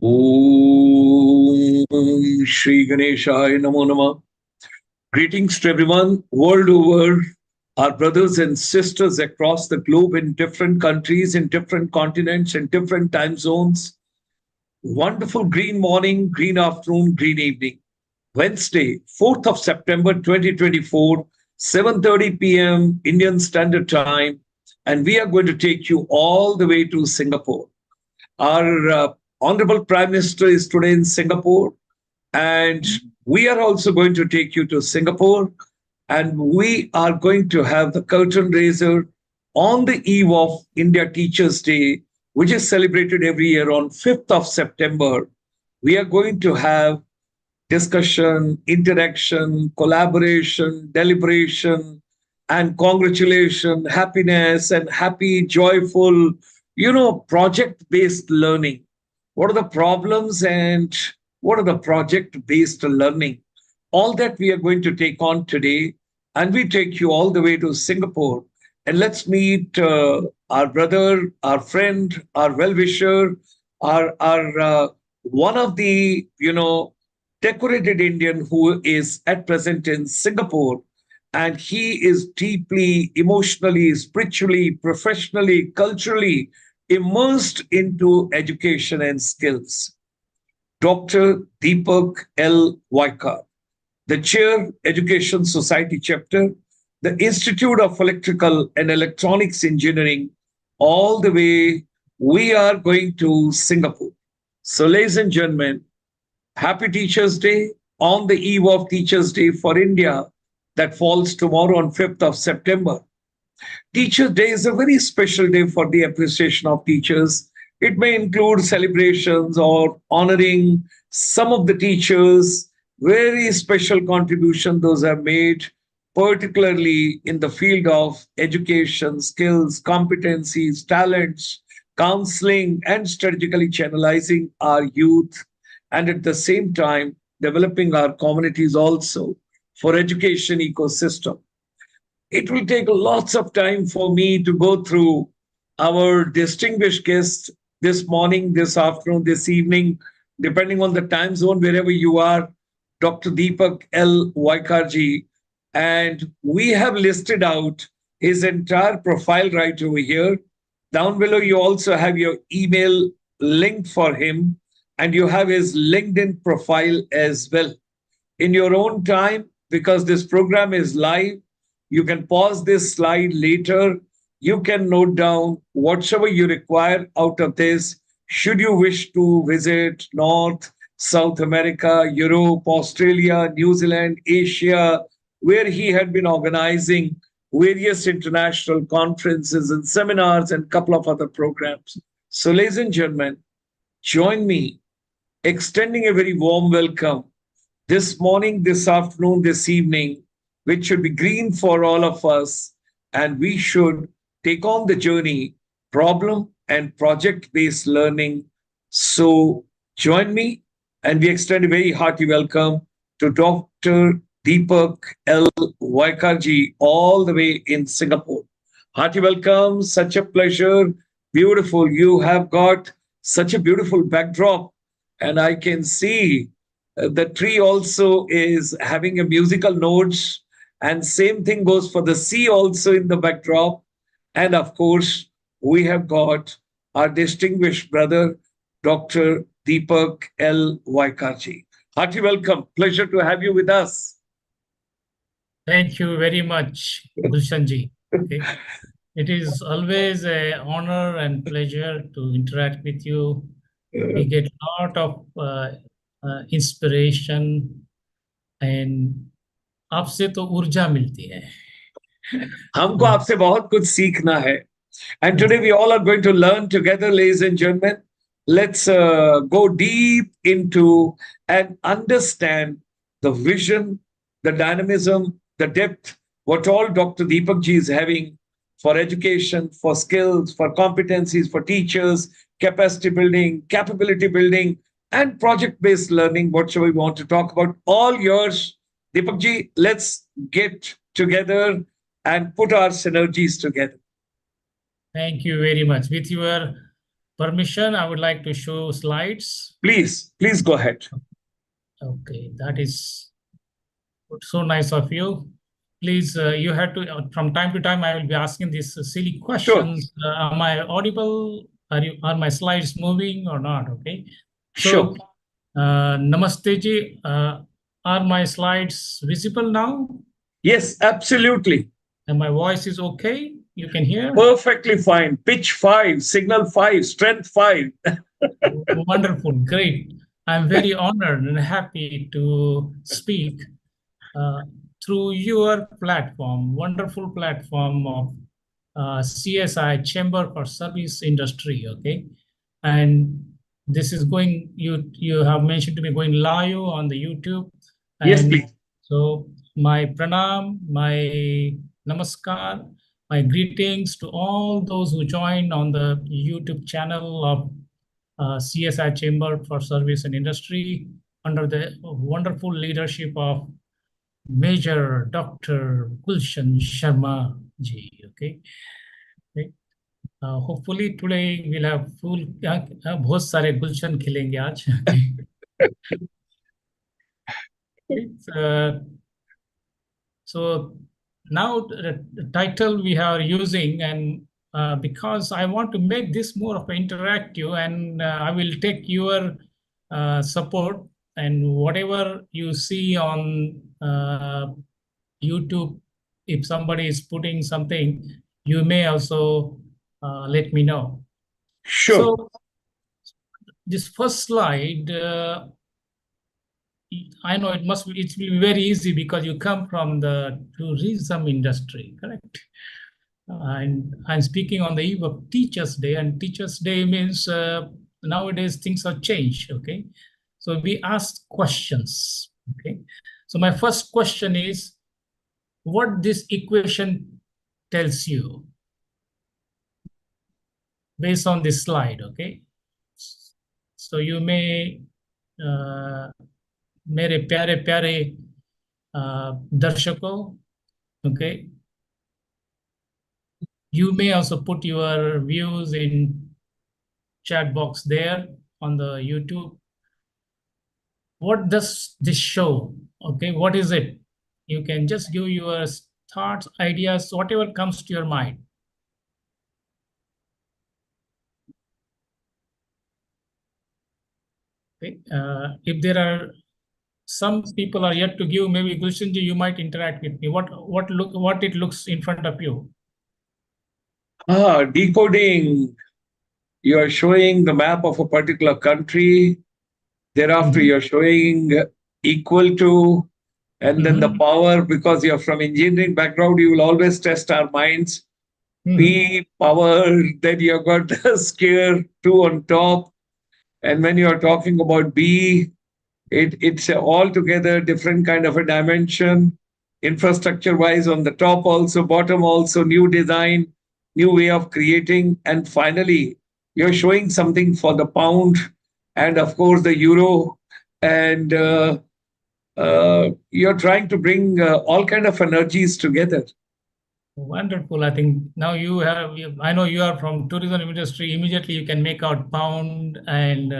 Om Shri Ganeshaya Namo Namah. Greetings to everyone world over, our brothers and sisters across the globe in different countries, in different continents, in different time zones. Wonderful green morning, green afternoon, green evening. Wednesday, 4th of September 2024, 7:30 p.m. Indian Standard Time, and we are going to take you all the way to Singapore. Our Honorable Prime Minister is today in Singapore, and we are also going to take you to Singapore, and we are going to have the curtain raiser on the eve of India Teachers' Day, which is celebrated every year on 5th of September. We are going to have discussion, interaction, collaboration, deliberation, and congratulation, happiness, and happy, joyful, project based learning. What are the problems and what are the project based learning? All that we are going to take on today. And we take you all the way to Singapore. And let's meet our brother, our friend, our well wisher, our one of the, decorated Indian who is at present in Singapore. And he is deeply emotionally, spiritually, professionally, culturally immersed into education and skills. Dr. Deepak L. Waikar, the Chair, Education Society Chapter, the Institute of Electrical and Electronics Engineering, all the way we are going to Singapore. So, ladies and gentlemen, Happy Teachers' Day on the eve of Teachers' Day for India that falls tomorrow on 5th of September. Teachers' Day is a very special day for the appreciation of teachers. It may include celebrations or honoring some of the teachers, very special contribution those have made, particularly in the field of education, skills, competencies, talents, counseling, and strategically channelizing our youth, and at the same time developing our communities also for education ecosystem. It will take lots of time for me to go through our distinguished guests this morning, this afternoon, this evening, depending on the time zone, wherever you are, Dr. Deepak L. Waikarji. And we have listed out his entire profile right over here. Down below, you also have your email linked for him, and you have his LinkedIn profile as well. In your own time, because this program is live, you can pause this slide later. You can note down whatever you require out of this. Should you wish to visit North, South America, Europe, Australia, New Zealand, Asia, where he had been organizing various international conferences and seminars and a couple of other programs. So, ladies and gentlemen, join me extending a very warm welcome this morning, this afternoon, this evening, which should be green for all of us. And we should take on the journey, problem and project based learning. So join me, and we extend a very hearty welcome to Dr. Deepak L. Waikarji, all the way in Singapore. Hearty welcome, such a pleasure. Beautiful. You have got such a beautiful backdrop, and I can see the tree also is having a musical notes, and same thing goes for the sea also in the backdrop. And of course, we have got our distinguished brother, Dr. Deepak L. Waikarji. Hearty welcome. Pleasure to have you with us. Thank you very much, Gulshanji. Okay. It is always an honor and pleasure to interact with you. We get a lot of inspiration, and आपसे तो ऊर्जा मिलती है. हमको आपसे बहुत कुछ सीखना है. And today we all are going to learn together, ladies and gentlemen. Let's go deep into and understand the vision, the dynamism, the depth, what all Dr. Deepak ji is having for education, for skills, for competencies, for teachers, capacity building, capability building, and project-based learning, whatever we want to talk about. All yours, Deepak ji. Let's get together and put our synergies together. Thank you very much. With your permission, I would like to show slides. Please go ahead. Okay, that is so nice of you. Please, you have to, from time to time, I will be asking these silly Sure, questions. Am I audible? Are my slides moving or not? Okay. sure. So, Namaste ji, are my slides visible now? Yes, absolutely. And my voice is okay? You can hear? Perfectly fine. Pitch 5, signal 5, strength 5. Wonderful, great. I'm very honored and happy to speak uh, through your platform, wonderful platform of CSI, Chamber for Service Industry. Okay, and this is going. You have mentioned to me going live on the YouTube, Yes, and please. so my pranam, my namaskar, my greetings to all those who join on the YouTube channel of CSI Chamber for Service and Industry under the wonderful leadership of Major Dr. Gulshan Sharma ji. Okay. Okay. Hopefully today we'll have full बहुत सारे गुलशन खिलेंगे आज. Okay. So now the title we are using, and because I want to make this more of an interactive, and I will take your support, and whatever you see on YouTube, if somebody is putting something, you may also let me know. Sure. So this first slide, I know it will be very easy because you come from the tourism industry, correct? And I'm speaking on the eve of Teachers' Day, and Teachers' Day means nowadays things have changed. Okay, so we ask questions. Okay, so my first question is, what this equation tells you based on this slide. Okay, so you may मेरे प्यारे प्यारे दर्शकों, okay, you may also put your views in chat box there on the YouTube. What does this show? Okay, what is it? You can just give your thoughts, ideas, whatever comes to your mind. Okay, if there are some people are yet to give, maybe Gulshanji, you might interact with me. What it looks in front of you? Decoding. You are showing the map of a particular country. Thereafter, Mhm. you're showing equal to, and then the Mhm. power, because you're from engineering background, you will always test our minds. Mhm. P power, then you've got the scare 2 on top. And when you're talking about B, it's altogether different kind of a dimension, infrastructure wise on the top also, bottom also, new design, new way of creating. And finally, you're showing something for the pound and of course the euro. And you're trying to bring all kind of energies together. Wonderful. I think now I know you are from tourism industry. Immediately you can make out pound and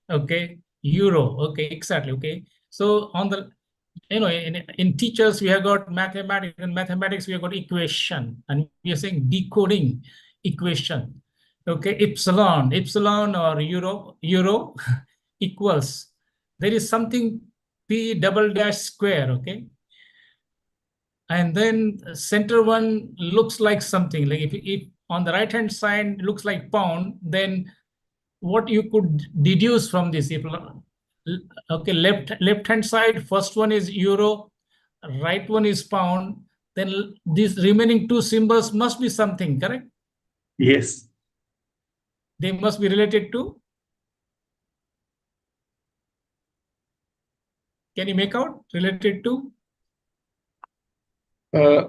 okay, euro. Okay, exactly. Okay. So on the, in teachers, we have got mathematics. In mathematics, we have got equation. And we are saying decoding equation. Okay, epsilon or euro equals. There is something P double dash square. Okay, and then center one looks like something like if on the right hand side looks like pound, then what you could deduce from this, if okay, left hand side first one is euro, right one is pound, then these remaining two symbols must be something, correct? Yes. They must be related to, can you make out related to?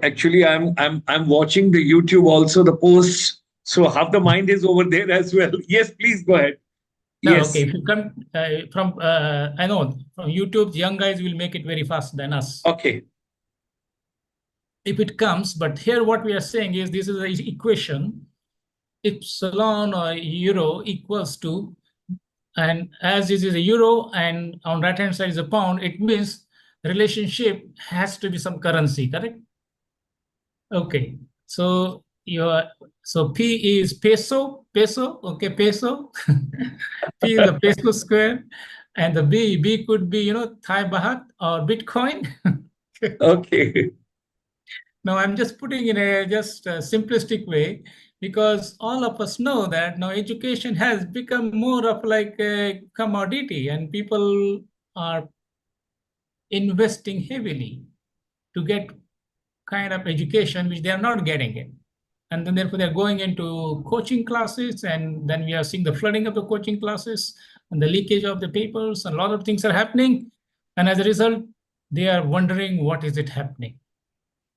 Actually, I'm watching the YouTube also, the posts. So half the mind is over there as well. Yes, please go ahead. No, okay, Yes. if you come from I know from YouTube young guys will make it very fast than us Okay. if it comes. But here what we are saying is this is an equation. epsilon or euro equals to, and as this is a euro and on right hand side is a pound, it means relationship has to be some currency, correct? Okay, so your so P is peso, okay, peso. P is the peso square, and the B could be Thai baht or Bitcoin. Okay. Now I'm just putting in a just a simplistic way because all of us know that now education has become more of like a commodity and people are investing heavily to get kind of education which they are not getting it. And then therefore they're going into coaching classes, and then we are seeing the flooding of the coaching classes and the leakage of the papers, and a lot of things are happening. And as a result, they are wondering what is it happening.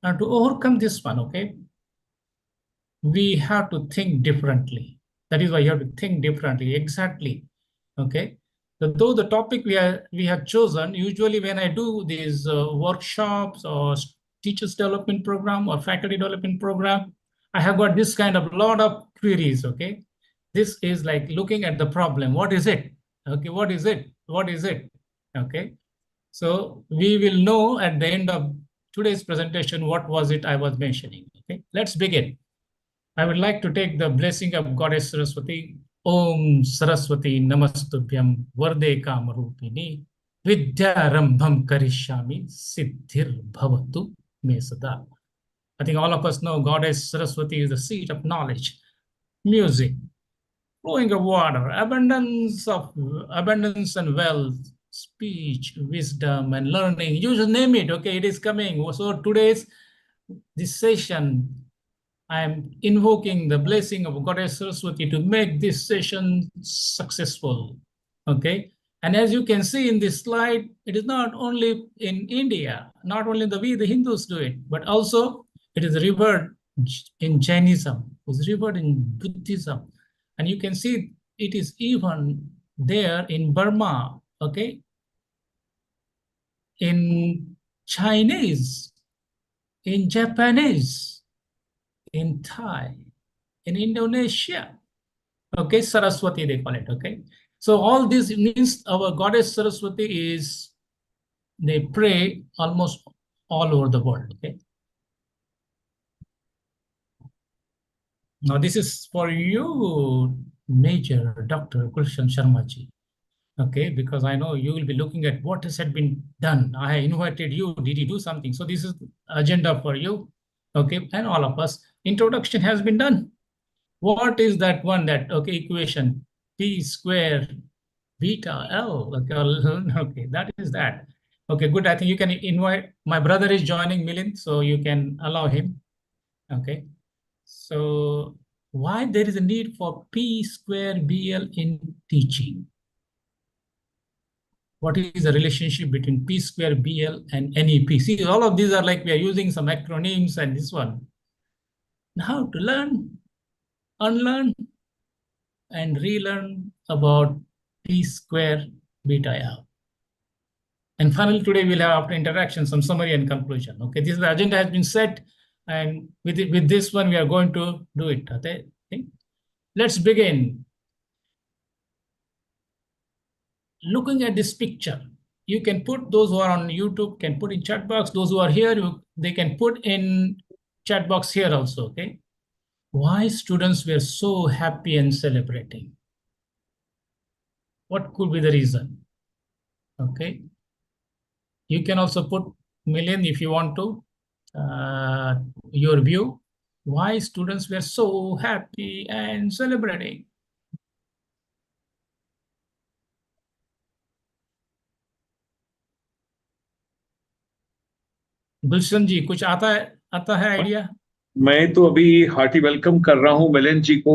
Now to overcome this one, okay, we have to think differently. That is why you have to think differently. Exactly. Okay. So though the topic we have chosen, usually when I do these workshops or teachers development program or faculty development program, I have got this kind of lot of queries. Okay. This is like looking at the problem. What is it? Okay. What is it? What is it? Okay. So we will know at the end of today's presentation what was it I was mentioning. Okay. Let's begin. I would like to take the blessing of Goddess Saraswati. Om Saraswati Namastubhyam Varde Kamarupini Vidyarambham Karishyami Siddhir Bhavatu Me Sada. I think all of us know Goddess Saraswati is the seat of knowledge, music, flowing of water, abundance and wealth, speech, wisdom, and learning. You just name it. Okay, it is coming. So today's this session I am invoking the blessing of Goddess Saraswati to make this session successful. Okay. And as you can see in this slide, it is not only in India, not only the way the Hindus do it, but also it is revered in Jainism, it is revered in Buddhism. And you can see it is even there in Burma, okay, in Chinese, in Japanese, in Thai, in Indonesia. Okay, Saraswati, they call it. Okay. So all this means our goddess Saraswati is, they pray almost all over the world. Okay. Now this is for you, Major Dr. Gulshan Sharma ji. Okay, because I know you will be looking at what has been done. I invited you. Did you do something? So this is agenda for you. Okay, and all of us. Introduction has been done. What is that one, that, okay, equation? P square beta L. Okay, okay, that is that. Okay, good. I think you can invite, my brother is joining, Milind, so you can allow him. Okay. So why there is a need for P square BL in teaching? What is the relationship between P square BL and NEP? See, all of these are like we are using some acronyms and this one. How to learn, unlearn, and relearn about P square beta L. And finally, today we'll have, after interaction, some summary and conclusion. Okay, this is the agenda has been set, and with this one we are going to do it. Okay, let's begin. Looking at this picture, you can put, those who are on YouTube can put in chat box. Those who are here, they can put in chat box here also. Okay, why students were so happy and celebrating? What could be the reason? Okay, you can also put, Million, if you want to, your view, why students were so happy and celebrating. गुलशन जी, कुछ आता है idea? मैं तो अभी hearty welcome कर रहा हूं मिलन जी को,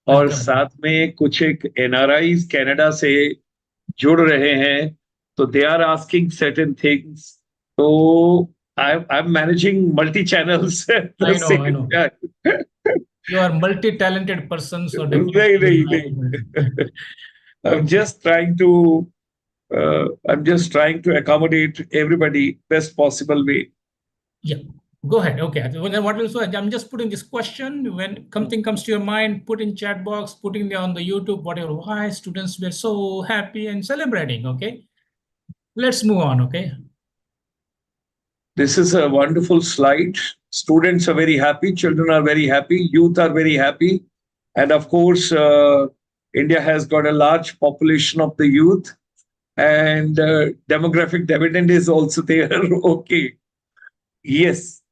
और वेलकम। साथ में कुछ एक एनआरआई कनाडा से जुड़ रहे हैं, तो they are asking certain things, तो I am managing multi channels at the I know, I same know, time. you are multi-talented person, so नहीं definitely नहीं you'll नहीं. manage. I'm Okay. just trying to I'm just trying to accommodate everybody best possible way. Yeah. Go ahead. Okay. Then what will so I'm just putting this question. When something comes to your mind, put in chat box, putting on the YouTube, whatever. Why students were so happy and celebrating. Okay. Let's move on. Okay. This is a wonderful slide. Students are very happy, children are very happy, youth are very happy. And of course, India has got a large population of the youth, and demographic dividend is also there. Okay. Yes.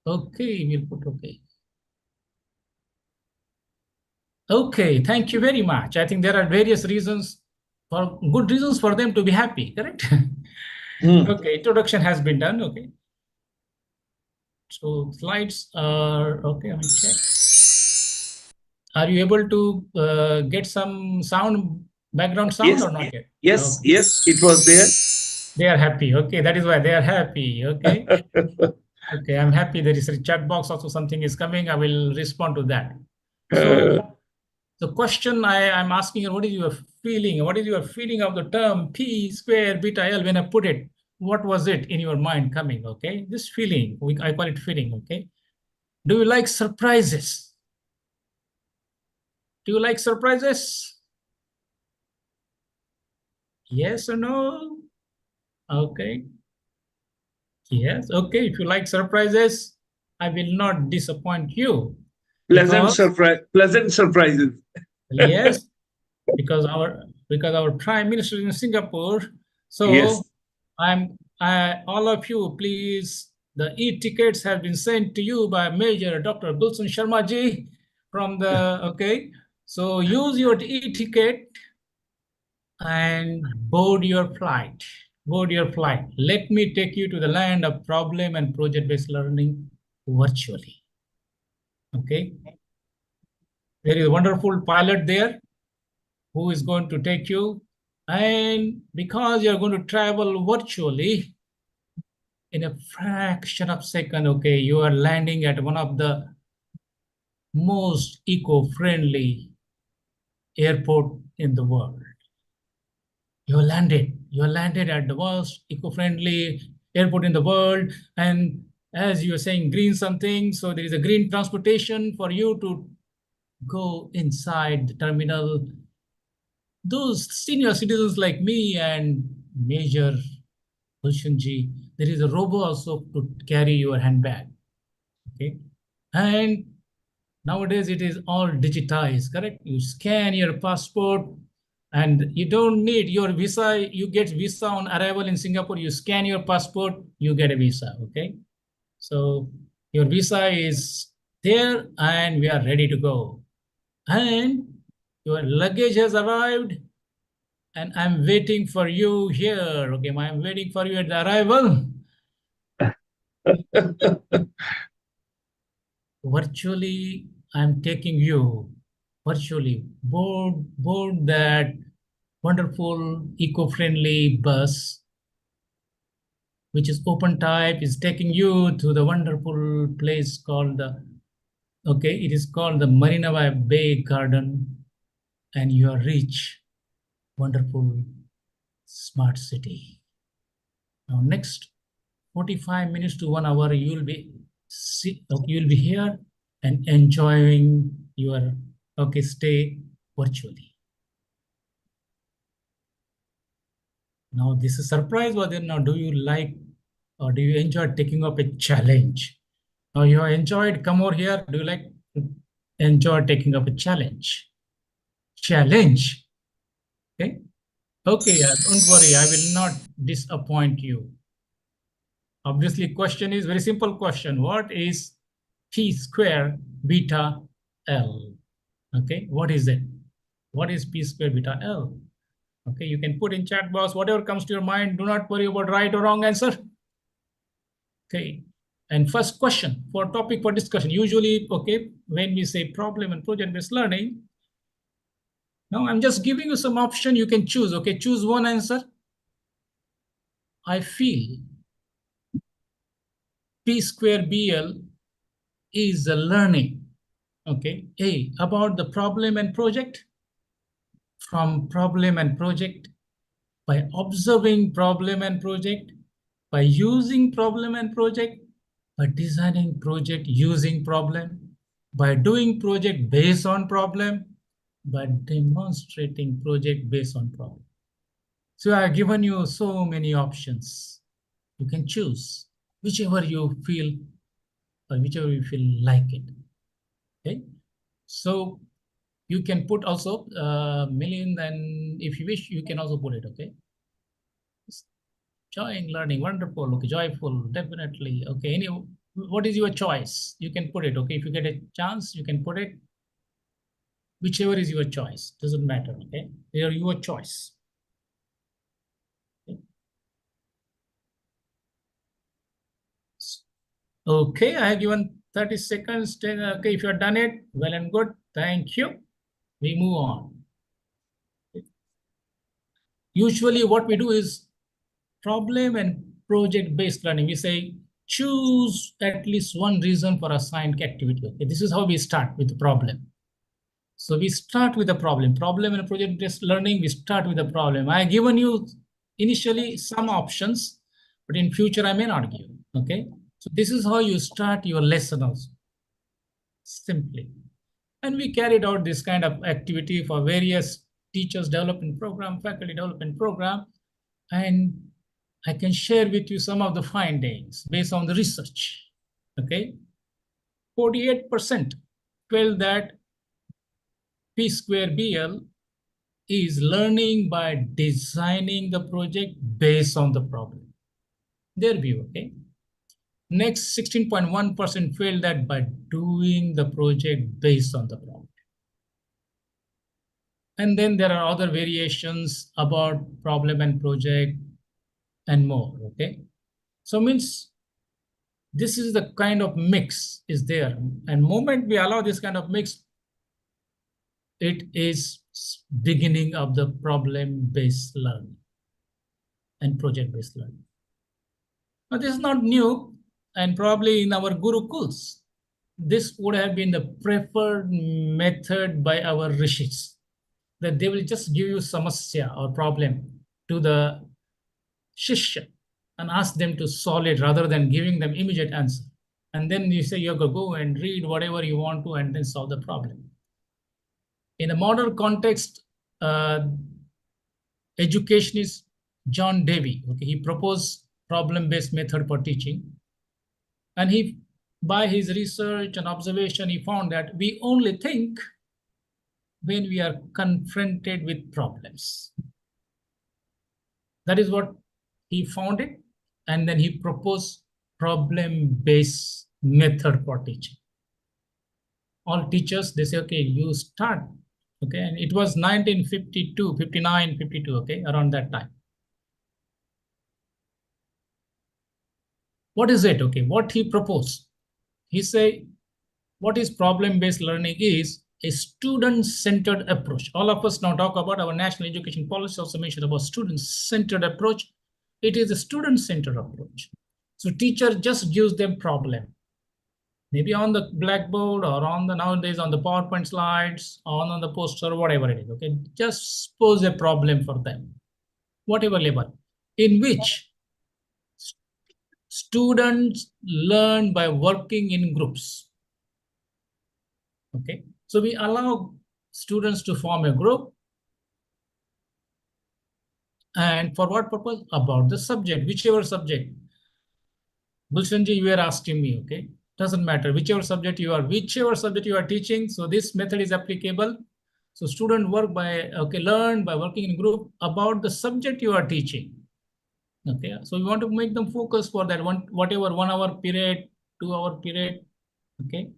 Okay. We'll put okay. Okay. Thank you very much. I think there are various reasons for good reasons for them to be happy. Correct. Hmm. Okay. Introduction has been done. Okay. So slides are okay. Let me check. Are you able to get some sound, background sound Yes. or not yet? Yes. Okay. Yes. It was there. They are happy. Okay. That is why they are happy. Okay. Okay. I'm happy. There is a chat box also. Something is coming. I will respond to that. So the question I'm asking you, what is your feeling? What is your feeling of the term P square beta L when I put it? What was it in your mind coming? Okay. This feeling, I call it feeling. Okay. Do you like surprises? Do you like surprises? Yes or no? Okay. Yes. Okay. If you like surprises, I will not disappoint you because Pleasant surprises. yes, because our prime minister is in Singapore. Yes. So I all of you, please. The e-tickets have been sent to you by Major Dr. Gulshan Sharma ji from the okay. So use your e-ticket and board your flight. Board your flight. Let me take you to the land of problem and project-based learning virtually. Okay. There is a wonderful pilot there who is going to take you. And because you're going to travel virtually in a fraction of second, okay, you are landing at one of the most eco-friendly airport in the world. You landed at the most eco-friendly airport in the world. And as you were saying, green something, so there is a green transportation for you to go inside the terminal. Those senior citizens like me and Major Hulshanji, there is a robo also to carry your handbag. Okay. And nowadays it is all digitized, correct? You scan your passport and you don't need your visa. You get visa on arrival in Singapore. You scan your passport, you get a visa. Okay. So your visa is there and we are ready to go. And your luggage has arrived and I'm waiting for you here. Okay. I'm waiting for you at the arrival. Virtually, I'm taking you virtually board that wonderful eco-friendly bus, which is open type, is taking you to the wonderful place called the okay, it is called the Marina Bay Garden, and you are rich, wonderful, smart city. Now, next 45 minutes to 1 hour, you'll be here and enjoying your okay stay virtually. Now, this is surprise, but then now do you like or do you enjoy taking up a challenge? Now you have enjoyed, come over here. Do you like to enjoy taking up a challenge? Challenge. Okay. Okay, yeah, don't worry, I will not disappoint you. Obviously, question is very simple question. What is P square beta L? Okay, what is it? What is P square beta L? Okay, you can put in chat box whatever comes to your mind. Do not worry about right or wrong answer. Okay, and first question for topic for discussion. Usually, okay, when we say problem and project-based learning, now I'm just giving you some option you can choose. Okay, choose one answer. I feel P square BL is a learning. Okay, A, about the problem and project. From problem and project, by observing problem and project, by using problem and project, by designing project using problem, by doing project based on problem, by demonstrating project based on problem. So I have given you so many options. You can choose whichever you feel or whichever you feel like it. Okay. So you can put also million, and if you wish, you can also put it. Okay. Enjoying learning, wonderful. Okay, joyful, definitely. Okay. What is your choice? You can put it. Okay. If you get a chance, you can put it. Whichever is your choice, doesn't matter. Okay. They are your choice. Okay, I have given 30 seconds. Okay, if you have done it, well and good. Thank you. We move on. Usually what we do is problem and project-based learning. We say, choose at least one reason for assigned activity. Okay, this is how we start with the problem. So we start with the problem and project-based learning, we start with the problem. I have given you initially some options, but in future I may not give. Okay, so this is how you start your lesson also, simply. And we carried out this kind of activity for various teachers development program, faculty development program. And I can share with you some of the findings based on the research. Okay. 48% felt that P square BL is learning by designing the project based on the problem. Their view, okay? Next, 16.1% felt that by doing the project based on the problem. And then there are other variations about problem and project and more, okay? So means this is the kind of mix is there. And moment we allow this kind of mix, it is beginning of the problem-based learning and project-based learning. Now this is not new, and probably in our Gurukuls, this would have been the preferred method by our rishis, that they will just give you samasya or problem to the shishya and ask them to solve it rather than giving them immediate answer. And then you say you have to go and read whatever you want to and then solve the problem. In a modern context, educationist John Davy, okay, he proposed problem-based method for teaching. And he, by his research and observation, he found that we only think when we are confronted with problems. That is what he found it. And then he proposed problem-based method for teaching. All teachers, they say, okay, you start. Okay, and it was 1952, 59, 52, okay, around that time. What is it? Okay, what he proposed? He say, what is problem-based learning is a student-centered approach. All of us now talk about our national education policy, also mentioned about student-centered approach. It is a student-centered approach. So teacher just gives them problem, maybe on the blackboard or on the nowadays on the PowerPoint slides, on the poster, whatever it is. Okay, just pose a problem for them, whatever level, in which students learn by working in groups. Okay, so we allow students to form a group. And for what purpose? About the subject, whichever subject. Gulshanji, you were asking me, okay? Doesn't matter, whichever subject you are teaching. So this method is applicable. So student work by, okay, learn by working in group about the subject you are teaching. Okay, so we want to make them focus for that whatever 1 hour period, 2 hour period, okay?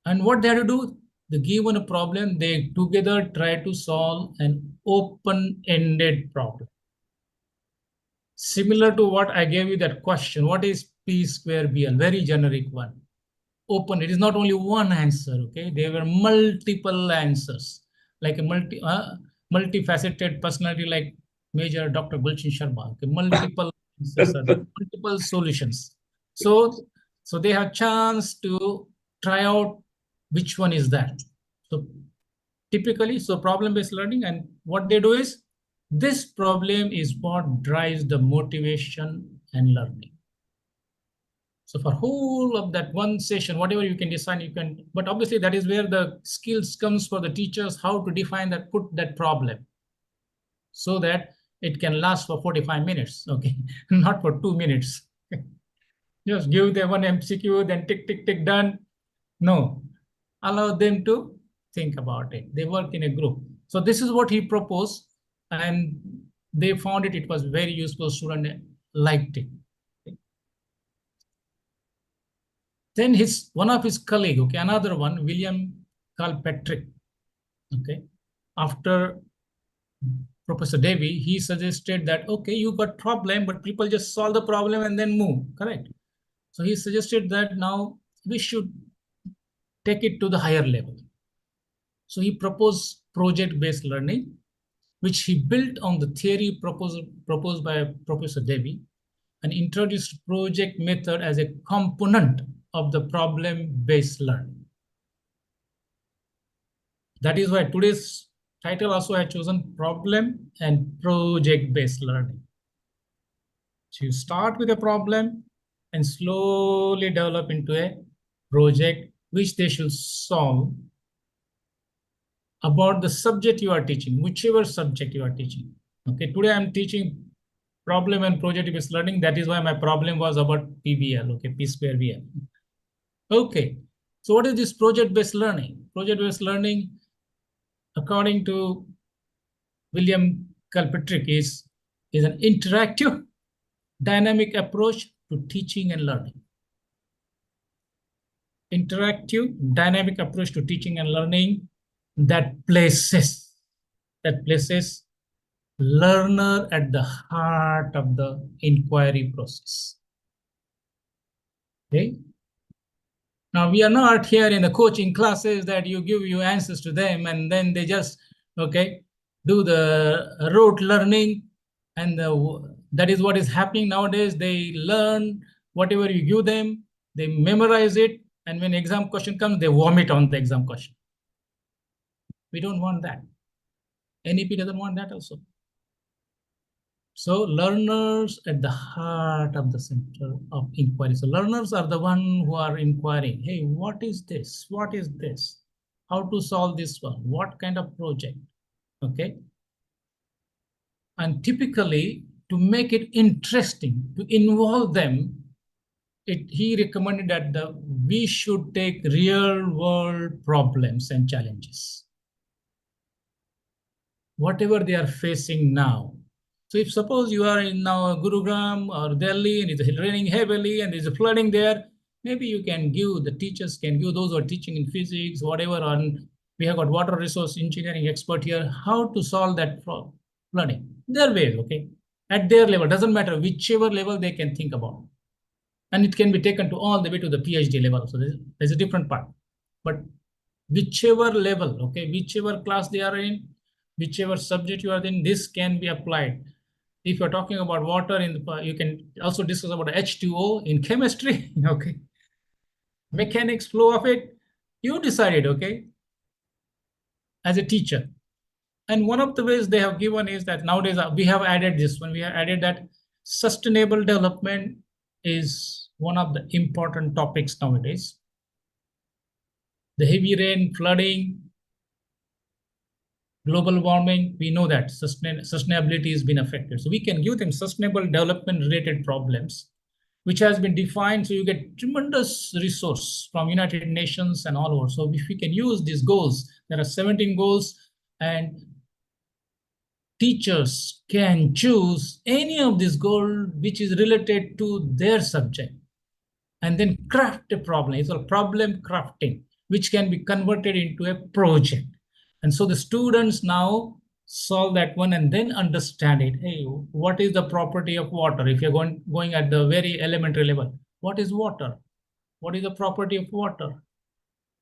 And what they have to do, they given a problem, they together try to solve an open-ended problem. Similar to what I gave you that question, what is P square BL? Very generic one. Open, it is not only one answer, okay? There were multiple answers, like a multifaceted personality like Major Dr. Gulshan Sharma, okay? Multiple answers, multiple solutions. So they have chance to try out which one is that. So typically, so problem-based learning, and what they do is, this problem is what drives the motivation and learning. So for whole of that one session, whatever you can design, you can, but obviously that is where the skills comes for the teachers, how to define that, put that problem so that it can last for 45 minutes, okay? Not for 2 minutes. Just give them one MCQ, then tick, tick, tick, done. No, allow them to think about it. They work in a group. So this is what he proposed, and they found it was very useful. Student liked it. Then one of his colleague, okay, another one, William Kilpatrick, okay, after Professor Davy, he suggested that, okay, you got problem, but people just solve the problem and then move, correct? So he suggested that now we should take it to the higher level. So he proposed project-based learning, which he built on the theory proposed by Professor Davy, and introduced project method as a component of the problem-based learning. That is why today's title also I chosen problem and project-based learning. So you start with a problem and slowly develop into a project which they should solve about the subject you are teaching, whichever subject you are teaching. Okay, today I'm teaching problem and project-based learning. That is why my problem was about PBL, okay, P square VL. Okay, so what is this project-based learning? Project-based learning, according to William Kilpatrick, is an interactive, dynamic approach to teaching and learning. Interactive, dynamic approach to teaching and learning that places learner at the heart of the inquiry process. Okay. Now we are not here in the coaching classes that you give you answers to them and then they just, okay, do the rote learning, and that is what is happening nowadays. They learn whatever you give them, they memorize it, and when exam question comes, they vomit on the exam question. We don't want that. NEP doesn't want that also. So learners at the heart of the center of inquiry. So learners are the one who are inquiring, hey, what is this? What is this? How to solve this one? What kind of project? Okay. And typically, to make it interesting, to involve them, he recommended that we should take real world problems and challenges, whatever they are facing now. So if suppose you are in now Gurugram or Delhi and it's raining heavily and there's a flooding there, maybe you can give, the teachers can give, those who are teaching in physics, whatever, on we have got water resource engineering expert here, how to solve that flooding. Their way, okay? At their level, doesn't matter, whichever level they can think about. And it can be taken to all the way to the PhD level. So there's a different part. But whichever level, okay, whichever class they are in, whichever subject you are in, this can be applied. If you're talking about water, you can also discuss about H2O in chemistry, okay? Mechanics, flow of it, you decided, okay? As a teacher. And one of the ways they have given is that nowadays we have added this one. We have added that sustainable development is one of the important topics nowadays. The heavy rain, flooding, global warming, we know that sustainability has been affected. So we can give them sustainable development related problems, which has been defined. So you get tremendous resource from United Nations and all over. So if we can use these goals, there are 17 goals, and teachers can choose any of these goals which is related to their subject and then craft a problem. It's called problem crafting, which can be converted into a project. And so the students now solve that one and then understand it. Hey, what is the property of water? If you're going at the very elementary level, what is water? What is the property of water?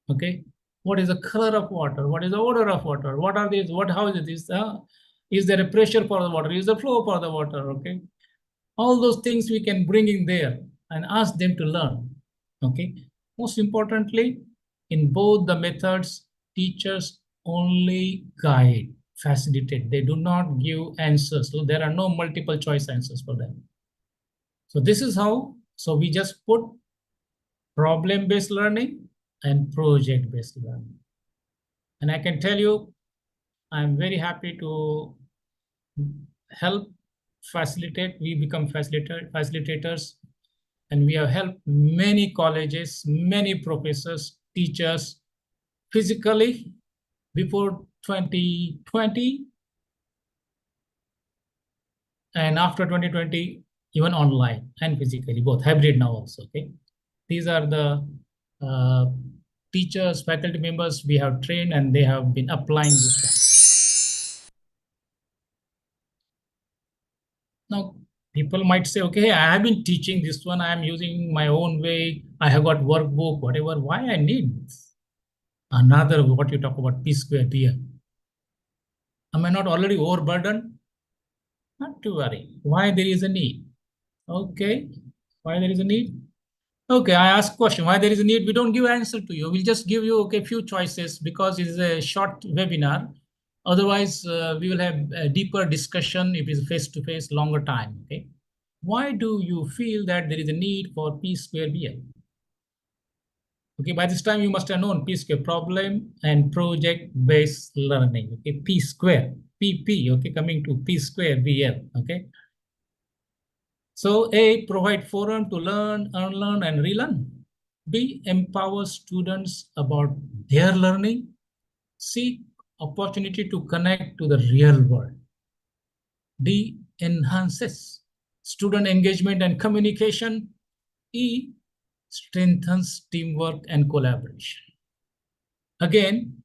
Okay. What is the color of water? What is the odor of water? What are these? How is it? Is there a pressure for the water? Is there flow for the water? Okay. All those things we can bring in there and ask them to learn. Okay. Most importantly, in both the methods, teachers only guide, facilitate. They do not give answers. So there are no multiple choice answers for them. So this is how, so we just put problem-based learning and project-based learning. And I can tell you, I'm very happy to help facilitate. We become facilitators, and we have helped many colleges, many professors, teachers physically before 2020 and after 2020, even online and physically, both hybrid now also. Okay, these are the uh, teachers, faculty members we have trained, and they have been applying this one. Now, people might say, okay, I have been teaching this one, I am using my own way, I have got workbook, whatever. Why I need another, what you talk about, P square here? Am I not already overburdened? Not to worry. Why there is a need? Okay, why there is a need? Okay, I ask question, why there is a need? We don't give answer to you. We'll just give you, okay, few choices because it is a short webinar. Otherwise, we will have a deeper discussion if it's face-to-face, longer time, okay? Why do you feel that there is a need for P square BL? Okay, by this time you must have known P square, problem and project-based learning, okay? P square, PP, okay, coming to P square BL, okay? So A, provide forum to learn, unlearn, and relearn. B, empower students about their learning. C, opportunity to connect to the real world. D, enhances student engagement and communication. E, strengthens teamwork and collaboration. Again,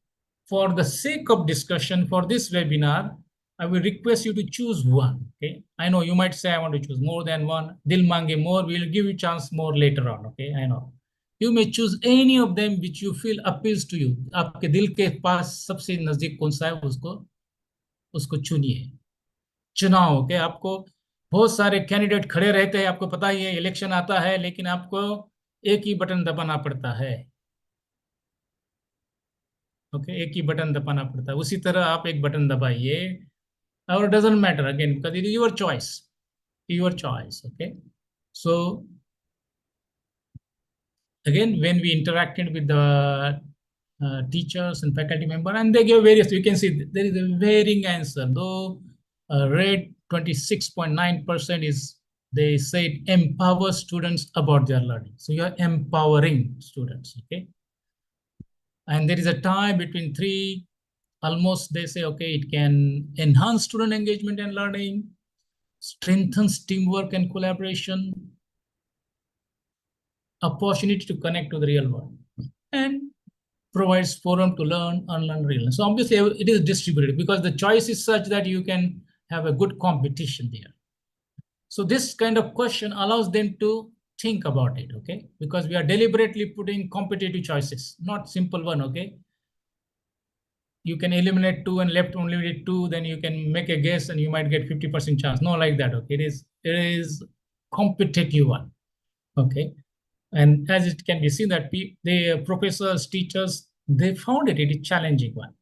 for the sake of discussion for this webinar, I will request you to choose one. Okay, I know you might say I want to choose more than one. Dil mange more. We'll give you chance more later on. Okay, I know. You may choose any of them which you feel appeals to you. आपके दिल के पास सबसे नजदीक कौन सा है उसको उसको चुनिए. चुनाव. Okay, आपको बहुत सारे कैंडिडेट खड़े रहते हैं. आपको पता ही है इलेक्शन आता है, लेकिन आपको एक ही बटन दबाना पड़ता है. ओके, एक ही बटन दबाना पड़ता है. उसी तरह आप एक बटन दबाइए और doesn't matter again because it is your choice. Okay, so again when we interacted with the teachers and faculty member, and they gave various, you can see there is a varying answer, though rate 26.9% is, they said empower students about their learning. So you are empowering students. Okay, and there is a tie between three. Almost they say, okay, it can enhance student engagement and learning, strengthens teamwork and collaboration, opportunity to connect to the real world, and provides forum to learn, unlearn, relearn. So obviously it is distributed because the choice is such that you can have a good competition there. So this kind of question allows them to think about it, okay? Because we are deliberately putting competitive choices, not simple one, okay? You can eliminate two and left only with two, then you can make a guess and you might get 50% chance. No, like that, okay? It is competitive one, okay? And as it can be seen that the professors, teachers, they found it a challenging one.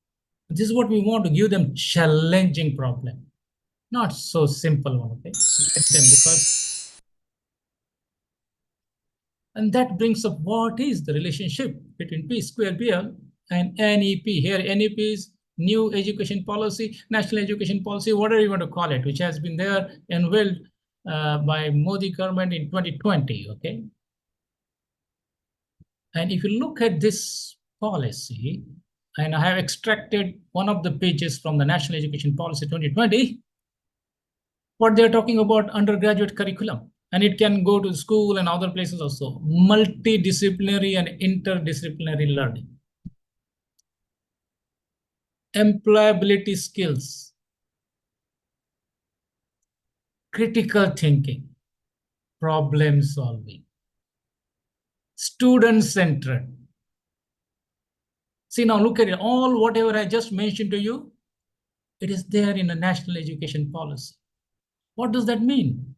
This is what we want to give them, challenging problem, not so simple one, okay? Let them, because, and that brings up what is the relationship between P square BL and NEP. Here, NEP is New Education Policy, National Education Policy, whatever you want to call it, which has been there unveiled by Modi government in 2020, okay? And if you look at this policy, and I have extracted one of the pages from the National Education Policy 2020, what they're talking about undergraduate curriculum, and it can go to school and other places also, multidisciplinary and interdisciplinary learning, employability skills, critical thinking, problem solving, student-centered. See, now look at it, all whatever I just mentioned to you, it is there in the National Education Policy. What does that mean?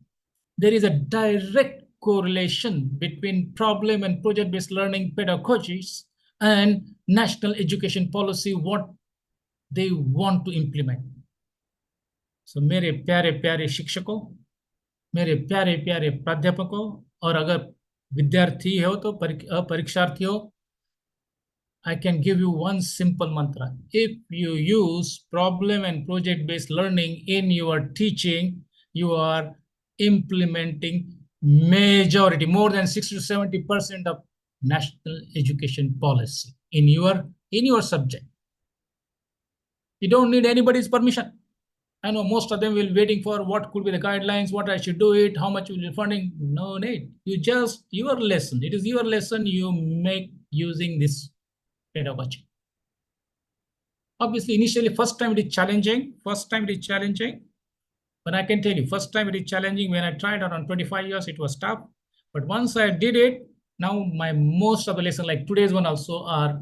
There is a direct correlation between problem and project-based learning pedagogies and national education policy, what they want to implement. So मेरे प्यारे प्यारे शिक्षकों, मेरे प्यारे प्यारे प्राध्यापकों और अगर विद्यार्थी हो तो परीक्षार्थी हो, I can give you one simple mantra. If you use problem and project based learning in your teaching, you are implementing majority, more than 60 to 70% of national education policy in your subject. You don't need anybody's permission. I know most of them will waiting for what could be the guidelines, what I should do it, how much will be funding. No need. You just your lesson. It is your lesson you make using this pedagogy. Obviously, initially, first time it is challenging. First time it is challenging. But I can tell you, first time it is challenging. When I tried around 25 years, it was tough. But once I did it, now my most of the lessons, like today's one also, are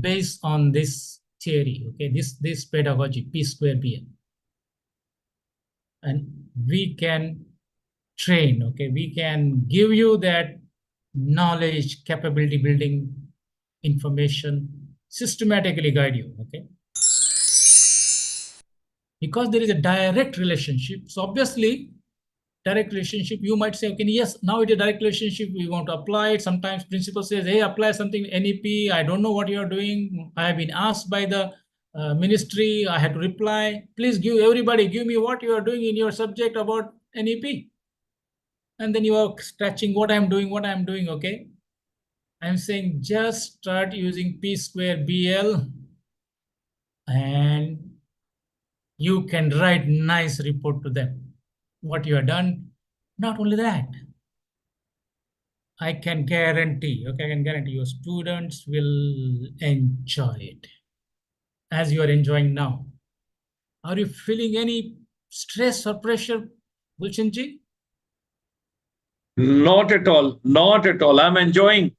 based on this theory. Okay, this pedagogy, P square BL. And we can train, okay, we can give you that knowledge, capability building information, systematically guide you, okay, because there is a direct relationship. So obviously direct relationship, you might say, okay, yes, now it is a direct relationship, we want to apply it. Sometimes principal says, hey, apply something NEP, I don't know what you are doing, I have been asked by the ministry, I had to reply, please give everybody, give me what you are doing in your subject about NEP. And then you are scratching what I'm doing, okay. I'm saying just start using P square BL and you can write nice report to them what you have done. Not only that, I can guarantee, okay, I can guarantee your students will enjoy it as you are enjoying now. Are you feeling any stress or pressure, Gulshanji? Not at all. Not at all. I'm enjoying.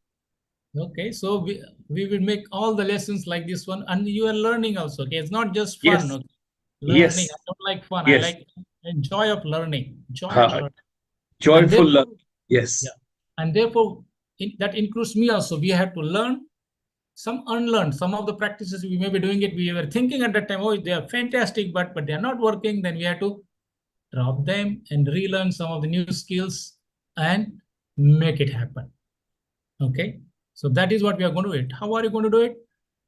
Okay, so we will make all the lessons like this one, and you are learning also. Okay, it's not just fun. Yes. Okay, learning. Yes. I don't like fun. I Yes. like joy of learning. Joy of Uh, learning, and joyful therefore, love. Yes. yeah, and therefore, that includes me also. We have to learn some unlearn some of the practices we may be doing it. We were thinking at that time, oh, they are fantastic, but they are not working. Then we have to drop them and relearn some of the new skills and make it happen. Okay, so that is what we are going to do it. How are you going to do it?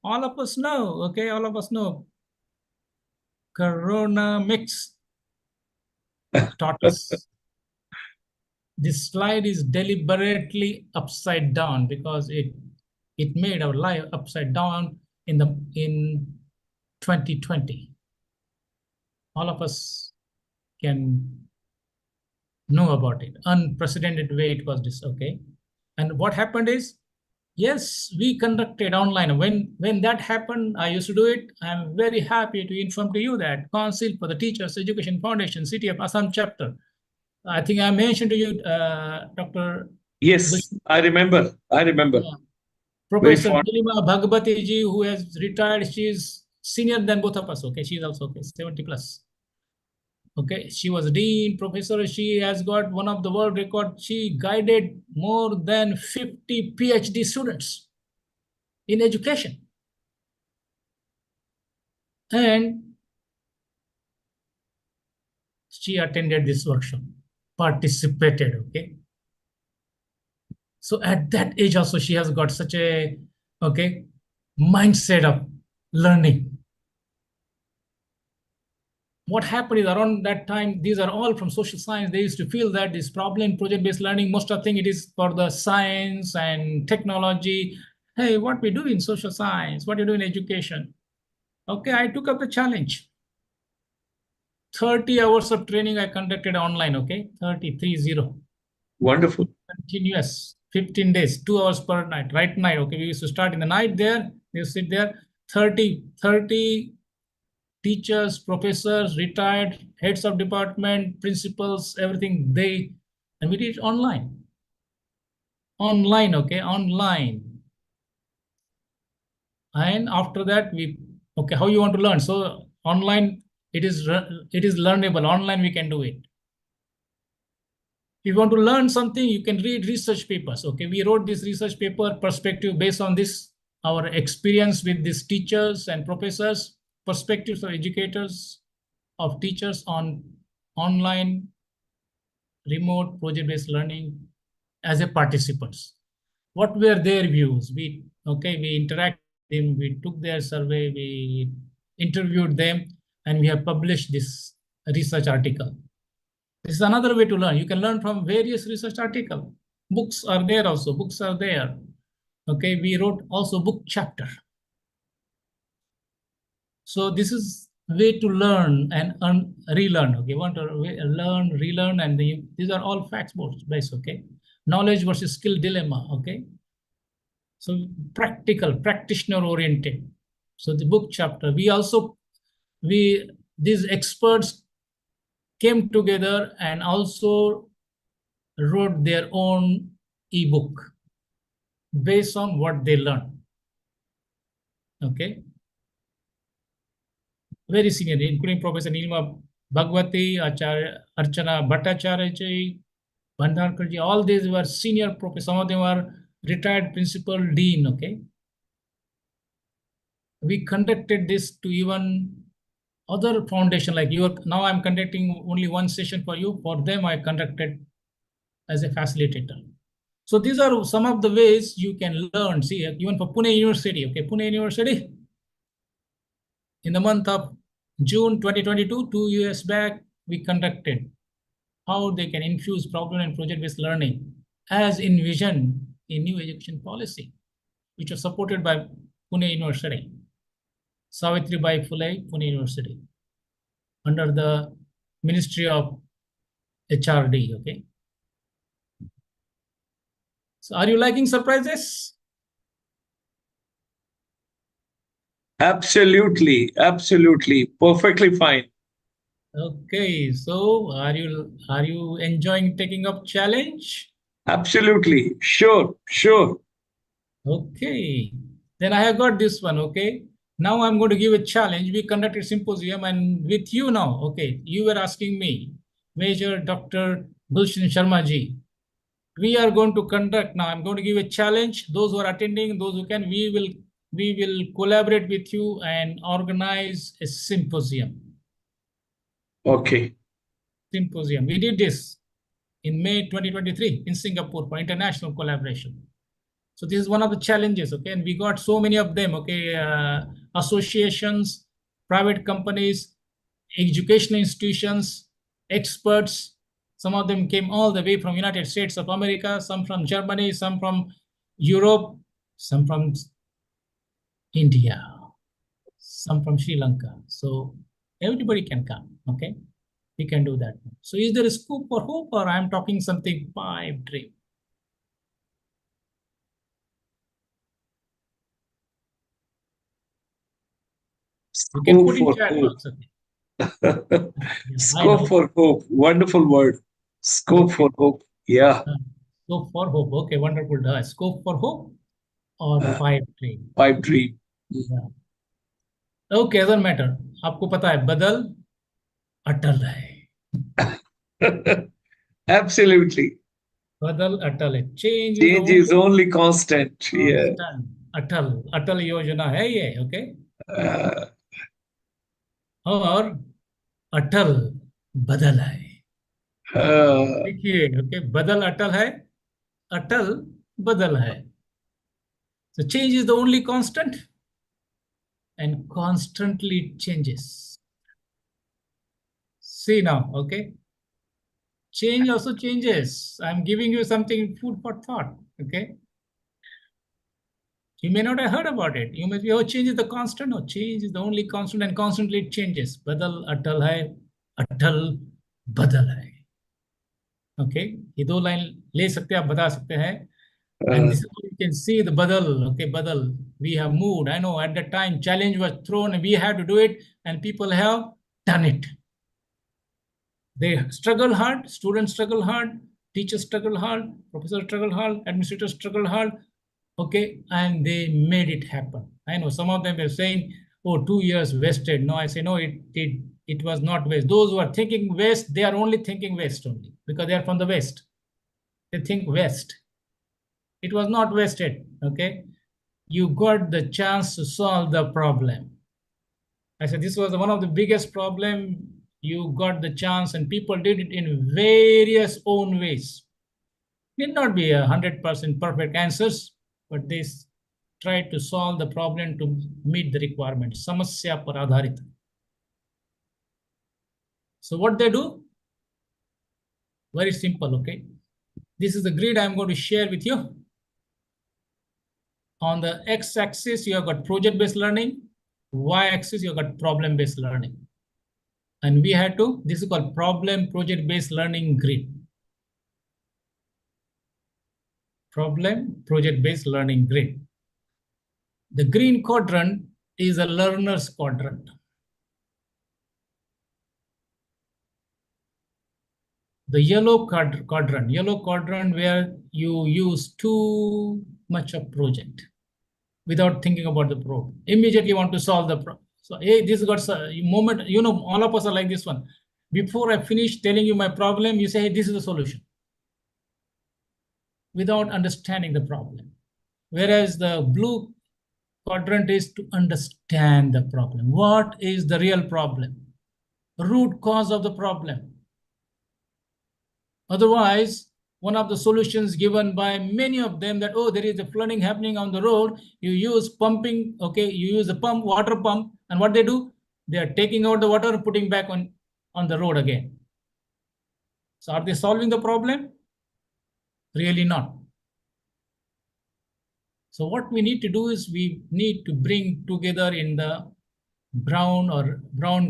All of us know, okay, all of us know Corona mix taught us. This slide is deliberately upside down because it made our life upside down in 2020. All of us can know about it. Unprecedented way it was this, okay. And what happened is, yes, we conducted online. When that happened, I used to do it. I'm very happy to inform to you that Council for the Teachers Education Foundation, City of Assam chapter. I think I mentioned to you, Dr. Yes. I remember. I remember. Very Professor fond. Nilima Bhagavati ji, who has retired. She is senior than both of us. Okay, she's also okay, 70 plus. Okay, she was dean professor. She has got one of the world record. She guided more than 50 PhD students in education. And she attended this workshop, participated, okay. So at that age also, she has got such a, okay, mindset of learning. What happened is around that time, these are all from social science. They used to feel that this problem, project-based learning, most of the thing it is for the science and technology. Hey, what we do in social science, what you do in education. Okay, I took up the challenge. 30 hours of training I conducted online, okay, 30. Wonderful. Continuous, 15 days, 2 hours per night, right night, okay. We used to start in the night there, we used to sit there, 30 teachers, professors, retired heads of department, principals, everything, and we did it online. Online, okay, online. And after that, okay, how you want to learn? So online, it is learnable. Online, we can do it. If you want to learn something, you can read research papers. Okay, we wrote this research paper perspective based on this, our experience with these teachers and professors, perspectives of educators, of teachers on online remote project-based learning as a participants. What were their views? We interacted with them, we took their survey, we interviewed them, and we have published this research article. This is another way to learn. You can learn from various research articles. Books are there also. Books are there. Okay, we wrote also book chapter. So this is way to learn and relearn. Okay, want to learn, relearn, and these are all facts based. Okay, knowledge versus skill dilemma. Okay, so practical, practitioner oriented. So the book chapter. These experts came together and also wrote their own ebook based on what they learned. Okay. Very senior, including Professor Nilma Bhagwati, Acharya, Archana Bhattacharya ji, Bhandarkar ji, all these were senior professors. Some of them are retired principal dean. Okay. We conducted this to even other foundation like now I'm conducting only one session for you. For them, I conducted as a facilitator. So these are some of the ways you can learn. See, even for Pune University, okay, Pune University, in the month of June 2022, 2 years back, we conducted how they can infuse problem and project-based learning as envisioned in new education policy, which was supported by Pune University, Savitribai Phule, Pune University, under the Ministry of HRD, okay? So are you liking surprises? Absolutely, absolutely, perfectly fine. Okay, so are you enjoying taking up challenge? Absolutely, sure, sure. Okay, then I have got this one. Okay, now I'm going to give a challenge. We conducted symposium, and with you now. Okay, you were asking me, Major Dr. Gulshan Sharma ji. We are going to conduct now. I'm going to give a challenge. Those who are attending, those who can, we will collaborate with you and organize a symposium. Okay. Symposium. We did this in May 2023 in Singapore for international collaboration. So this is one of the challenges, okay? And we got so many of them, okay? Associations, private companies, educational institutions, experts. Some of them came all the way from United States of America, some from Germany, some from Europe, some from India, some from Sri Lanka. So everybody can come, okay? We can do that. So is there a scope for hope, or I'm talking something pipe dream? You can Scope put in for chat hope. also. Yeah, I Scope know. for hope. Wonderful word. Scope Okay. for hope. Yeah. Scope for hope. Okay, wonderful. Scope for hope or Uh, pipe dream. pipe dream. Yeah. Okay, doesn't matter. आपको पता है बदल अटल है. Absolutely. बदल अटल है. Change is the Change is only only constant. Yeah. constant. Atal Atal योजना है ये. Okay. Uh, और अटल बदल है. uh, देखिए, okay, बदल अटल है, अटल बदल है. So change is the only constant, and constantly it changes. See now, okay? Change also changes. I'm giving you something food for thought, okay? You may not have heard about it. You may be, oh, change is the constant. No, change is the only constant, and constantly it changes. Badal atal hai, atal badal hai. Okay? ये दो line ले सकते हैं, आप बता सकते हैं. And uh, this is what you can see the badal. Okay, badal. We have moved. I know at that time challenge was thrown and we had to do it, and people have done it. They struggle hard, students struggle hard, teachers struggle hard, professors struggle hard, administrators struggle hard. Okay, and they made it happen. I know some of them were saying, oh, 2 years wasted. No, I say, no, it was not waste. Those who are thinking waste, they are only thinking waste only because they are from the West. They think West. It was not wasted. Okay, you got the chance to solve the problem. I said this was one of the biggest problem you got the chance and people did it in various own ways. Need not be 100% perfect answers, but they try to solve the problem to meet the requirement. Samasya par adharit. So what they do? Very simple, okay? This is the grid I'm going to share with you. On the x-axis, you have got project-based learning. Y-axis, you have got problem-based learning. And we had to, this is called problem project-based learning grid. Problem project-based learning grid. The green quadrant is a learner's quadrant. The yellow quadrant where you use too much of project without thinking about the problem. Immediately you want to solve the problem. So, hey, this got a moment, you know, all of us are like this one. Before I finish telling you my problem, you say, hey, this is the solution, without understanding the problem. Whereas the blue quadrant is to understand the problem. What is the real problem? Root cause of the problem. Otherwise, one of the solutions given by many of them that, oh, there is a flooding happening on the road, you use pumping, okay, you use a pump, water pump, and what they do? They are taking out the water and putting back on the road again. So are they solving the problem? Really not. So what we need to do is we need to bring together in the brown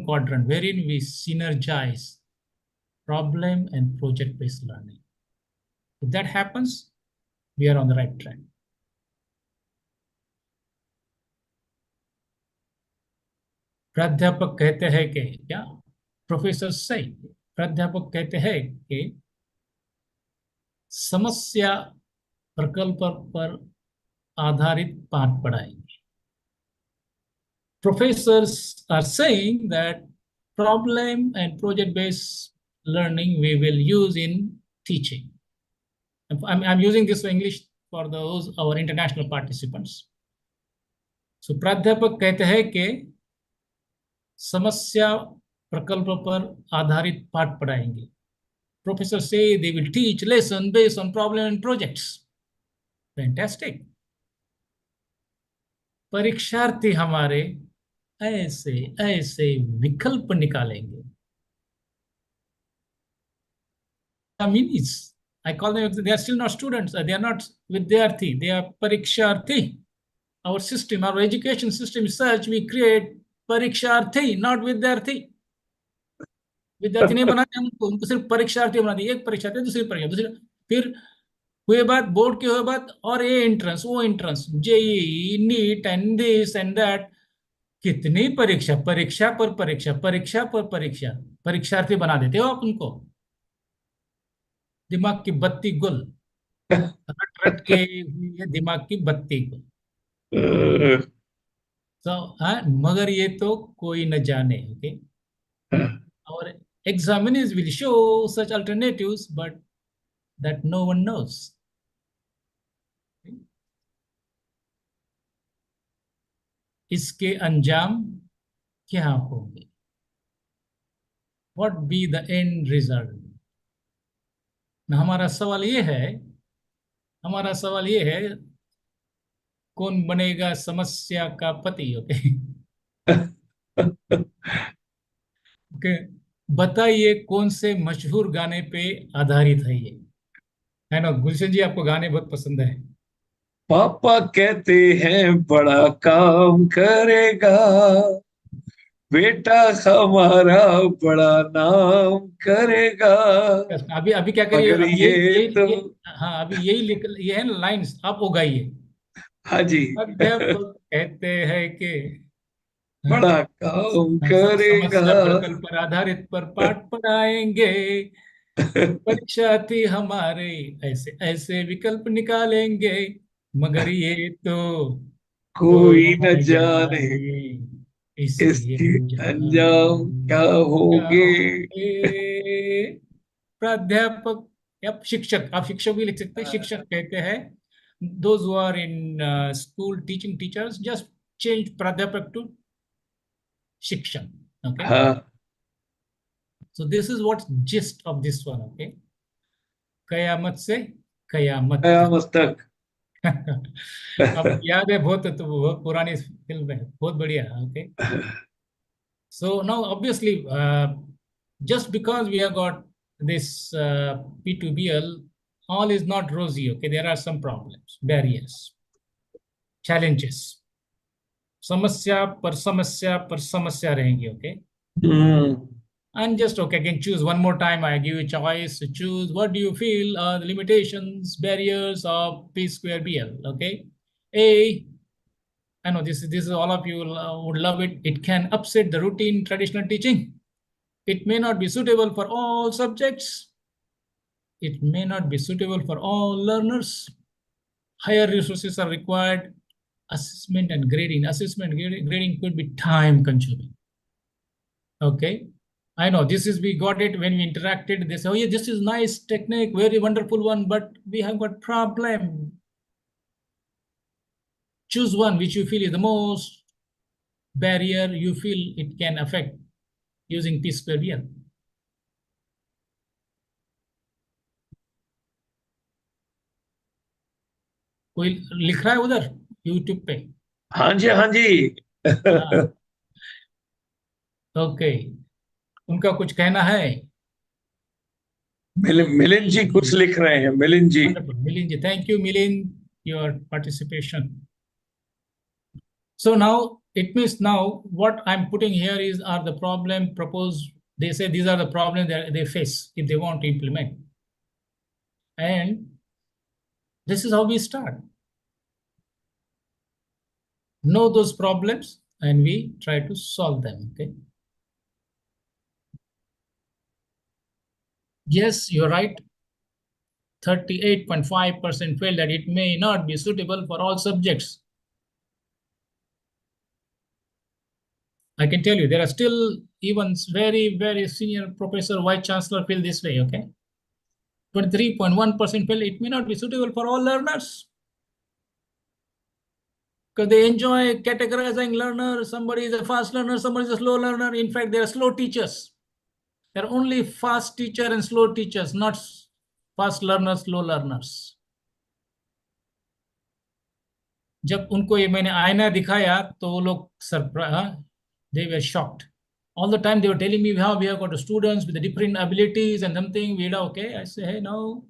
quadrant, wherein we synergize problem and project-based learning. If that happens, we are on the right track. प्राध्यापक कहते हैं कि क्या professor से प्राध्यापक कहते हैं कि समस्या प्रकल्प पर आधारित पाठ पढ़ाएंगे. Professors are saying that problem and project-based learning we will use in teaching. I'm using this English for those our international participants. So प्राध्यापक कहते हैं कि समस्या प्रकल्प पर आधारित पाठ पढ़ाएंगे. Professors say they will teach lesson based on problem and projects. Fantastic. परीक्षार्थी हमारे ऐसे ऐसे विकल्प निकालेंगे. Means I call them, they are still not students, they are not vidyarthi, they are pariksharthi. Our system, our education system is such, we create pariksharthi, not vidyarthi. विद्यार्थी नहीं बनाते हमको, उनको सिर्फ परीक्षार्थी बना दिए. एक परीक्षार्थी दूसरी परीक्षा, दूसरी फिर हुए बात बोर्ड के हुए बात और ये एंट्रेंस वो entrance JEE neat and this and that. कितनी परीक्षा, परीक्षा पर परीक्षा, परीक्षा पर परीक्षा, परीक्षार्थी बना देते हो आप उनको. दिमाग की बत्ती गुल, रट रट के हुई है दिमाग की बत्ती गुल. तो हाँ, मगर ये तो कोई न जाने. Okay, our examiners will show such alternatives, but that no one knows. इसके अंजाम क्या होंगे? What be the end result? हमारा सवाल ये है, कौन बनेगा समस्या का पति? ओके ओके, बताइए कौन से मशहूर गाने पे आधारित है ये? है ना गुलशन जी, आपको गाने बहुत पसंद है. पापा कहते हैं बड़ा काम करेगा, बेटा हमारा बड़ा नाम करेगा. अभी अभी क्या करिए, मगर अभी ये तो हाँ, अभी यही लिख, ये है ना लाइंस, आप वो गाइए. हाँ जी, अध्यापक कहते हैं कि बड़ा काम करेगा. समस्या प्रकल्प पर आधारित पर पाठ पढ़ाएंगे. परीक्षार्थी हमारे ऐसे ऐसे विकल्प निकालेंगे, मगर ये तो कोई कोई न न जाने जाने इसके इसके अंजाम क्या अंजाम क्या होंगे. होंगे. प्राध्यापक या शिक्षक, आप शिक्षक भी लिख सकते हैं. शिक्षक कहते हैं, those who are in school teaching teachers, just change प्राध्यापक to शिक्षक. Okay. हाँ, So this is what gist of this one, okay? कयामत से कयामत तक। Mustaq. अब याद है बहुत, तो बहुत पुरानी फिल्म है, बहुत बढ़िया, okay? So now obviously, just because we have got this P2BL, all is not rosy, okay? There are some problems, barriers, challenges. समस्या पर समस्या रहेंगी, okay? And just, okay, again, choose one more time. I give you a choice to choose. What do you feel are the limitations, barriers of P square BL, okay? A, I know this is all of you would love it. It can upset the routine traditional teaching. It may not be suitable for all subjects. It may not be suitable for all learners. Higher resources are required. Assessment and grading. Assessment grading could be time consuming. Okay. I know this is, we got it when we interacted. They say, oh yeah, this is nice technique, very wonderful one, but we have got problem. Choose one which you feel is the most barrier you feel it can affect using P square BL. कोई लिख रहा है उधर YouTube पे? हाँ जी, हाँ जी. Okay, उनका कुछ कहना है? मिलिंद जी कुछ लिख रहे हैं, मिलिंद जी. Wonderful, Milind ji. Thank you, Milind, your participation. So now it means now what I'm putting here is are the problem proposed. They say these are the problems that they face if they want to implement. And this is how we start. Know those problems and we try to solve them, okay? Yes, you're right. 38.5% feel that it may not be suitable for all subjects. I can tell you, there are still even very, very senior professor, vice chancellor feel this way, okay? 23.1% feel it may not be suitable for all learners. Because they enjoy categorizing learners. Somebody is a fast learner, somebody is a slow learner. In fact, they are slow teachers. There are only fast teacher and slow teachers, not fast learners, slow learners. जब उनको ये मैंने आईना दिखाया तो वो लोग surprise, they were shocked. All the time they were telling me how we have got students with different abilities and something. We are okay. I say, hey, no,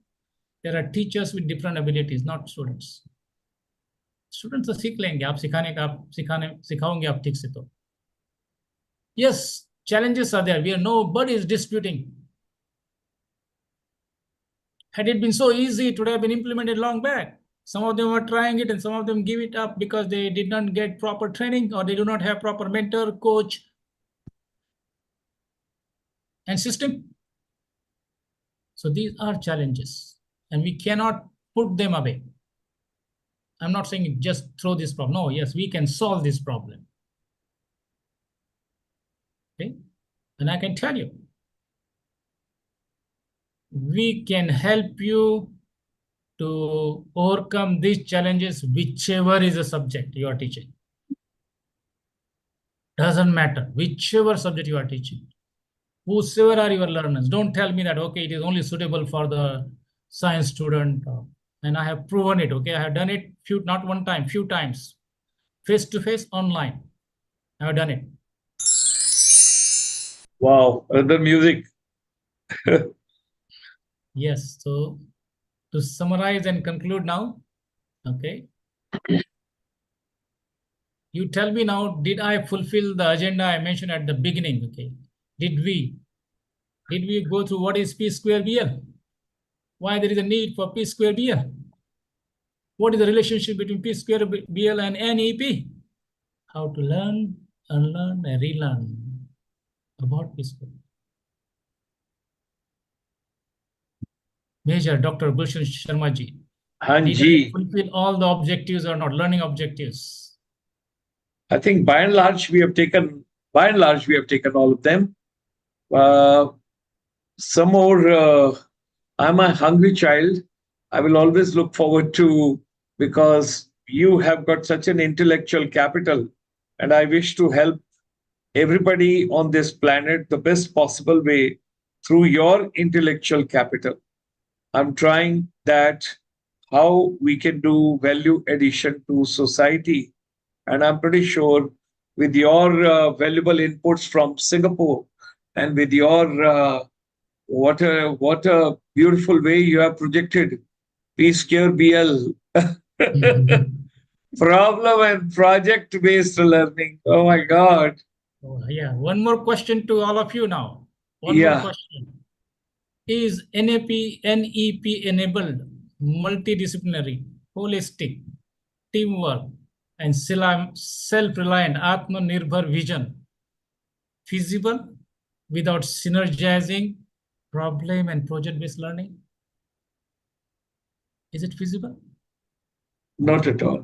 there are teachers with different abilities, not students. Students तो सीख लेंगे, आप सिखाने का, आप सिखाओगे आप ठीक से तो. Yes, challenges are there. We are, nobody is disputing. Had it been so easy, it would have been implemented long back. Some of them are trying it and some of them give it up because they did not get proper training or they do not have proper mentor, coach, and system. So these are challenges and we cannot put them away. I'm not saying just throw this problem. No, yes, we can solve this problem. Okay, and I can tell you, we can help you to overcome these challenges, whichever is the subject you are teaching. Doesn't matter, whichever subject you are teaching. Whosoever are your learners, don't tell me that, okay, it is only suitable for the science student. And I have proven it, okay? I have done it not one time, few times. Face-to-face, online. I have done it. Wow, the music. Yes, so to summarize and conclude now, okay? You tell me now, did I fulfill the agenda I mentioned at the beginning, okay? Did we go through what is P square BL? Why there is a need for P square BL? What is the relationship between P square BL and NEP? How to learn, unlearn, and relearn about P square. Major Dr. Gulshan Sharma ji. Did I fulfill all the objectives or not? Learning objectives. I think by and large we have taken all of them. Some more. I'm a hungry child. I will always look forward to, because you have got such an intellectual capital, and I wish to help everybody on this planet the best possible way through your intellectual capital. I'm trying that how we can do value addition to society. And I'm pretty sure with your valuable inputs from Singapore and with your what a beautiful way you have projected Peace Cure BL Mhm. problem and project based learning. Oh my God. Oh, yeah. One more question to all of you now. One more Yeah, question. Is NEP enabled multidisciplinary, holistic, teamwork, and self-reliant Atmanirbhar vision feasible without synergizing problem and project-based learning? Is it feasible? not at all.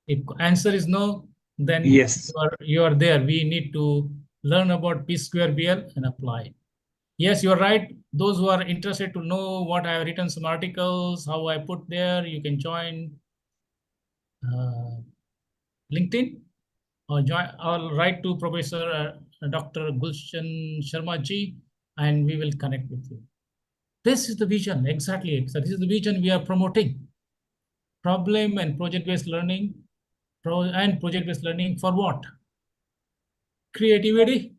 If answer is no, then Yes. you are there. We need to learn about P square BL and apply. Yes, you're right. Those who are interested to know what I have written some articles, how I put there, you can join uh, LinkedIn or join or write to Professor Dr. Gulshan Sharma ji, and we will connect with you. This is the vision, exactly. So this is the vision we are promoting. Problem and project-based learning, and project-based learning for what? Creativity.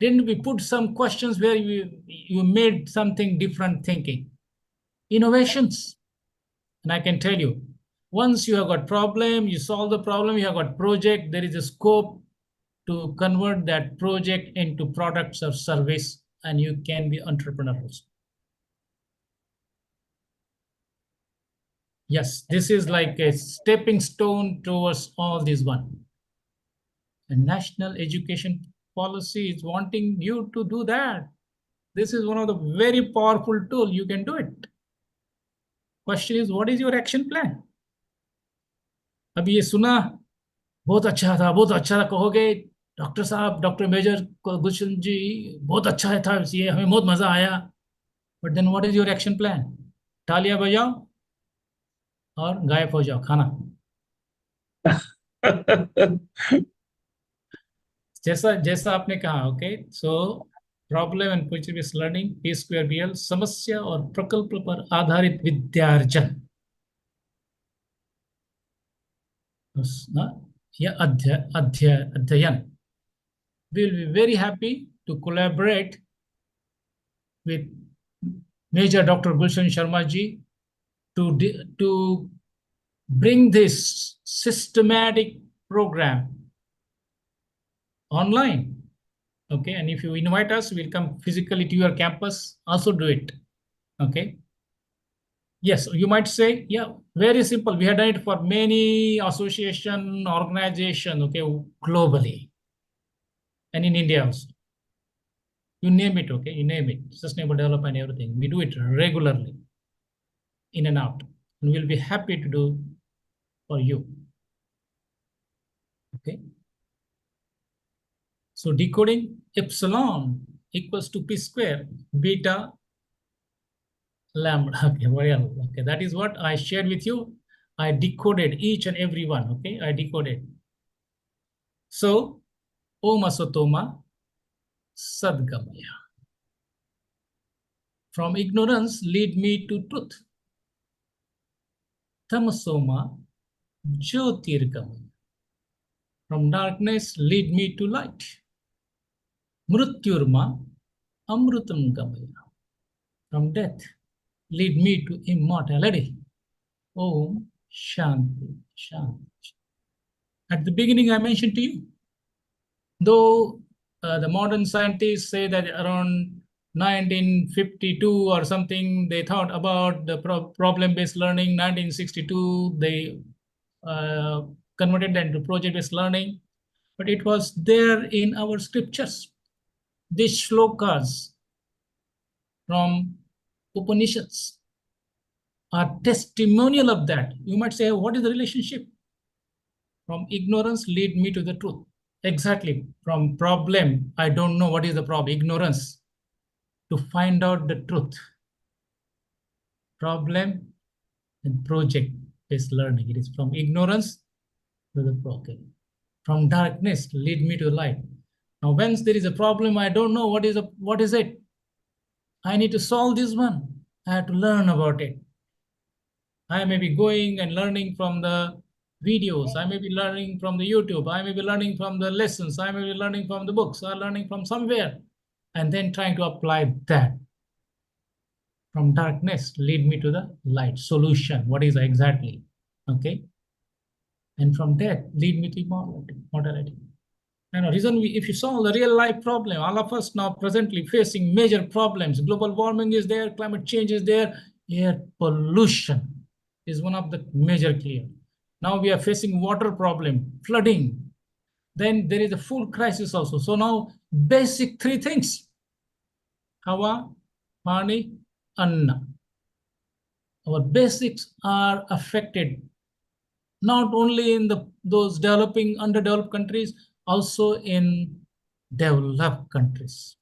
Then we put some questions where you made something different thinking. Innovations. And I can tell you, once you have got problem, you solve the problem, you have got project, there is a scope to convert that project into products or service, and you can be entrepreneurs. Yes, this is like a stepping stone towards all this one. And national education policy is wanting you to do that. This is one of the very powerful tool. You can do it. Question is, what is your action plan? अभी ये सुना बहुत अच्छा कहोगे doctor साहब doctor major गुलशन जी बहुत अच्छा है था ये हमें बहुत मजा आया but then what is your action plan तालियां बजाओ और गायब हो जाओ खाना जैसा जैसा आपने कहा okay so problem and positive learning P square BL समस्या और प्रकल्प पर आधारित विद्यार्जन या अध्ययन we will be very happy to collaborate with Major Dr. Gulshan Sharma ji to bring this systematic program online. Okay, and if you invite us, we'll come physically to your campus. Also do it. Okay. Yes, you might say, yeah, very simple. We have done it for many association, organization, okay, globally, and in India also. You name it, okay, you name it, sustainable development, everything. We do it regularly, in and out, and we'll be happy to do for you. Okay. So decoding epsilon equals to p square beta lambda. Okay, well, okay, that is what I shared with you. I decoded each and every one. Okay, I decoded. So, Om Asatoma Sadgamaya. From ignorance, lead me to truth. Tamasoma Jyotirgamaya. From darkness, lead me to light. Mrutyurma Amrutam Gamaya. From death, lead me to immortality. Om Shanti Shanti. At the beginning, I mentioned to you, though the modern scientists say that around 1952 or something, they thought about the problem-based learning. 1962, they uh, converted that into project-based learning. But it was there in our scriptures. These shlokas from Upanishads are testimonial of that. You might say, what is the relationship? From ignorance, lead me to the truth. Exactly. From problem, I don't know what is the problem, ignorance, to find out the truth. Problem and project-based learning. It is from ignorance to the problem. From darkness, lead me to light. Now, once there is a problem, I don't know what is it. I need to solve this one. I have to learn about it. I may be going and learning from the videos. I may be learning from the YouTube. I may be learning from the lessons. I may be learning from the books or learning from somewhere. And then trying to apply that from darkness, lead me to the light solution. What is exactly? Okay. And from death, lead me to mortality. And the reason if you solve the real life problem, all of us now presently facing major problems. Global warming is there, climate change is there, air pollution is one of the major clear. Now we are facing water problem, flooding. Then there is a food crisis also. So now basic three things: Hawa, Pani, Anna. Our basics are affected not only in those developing, underdeveloped countries, also in developed countries.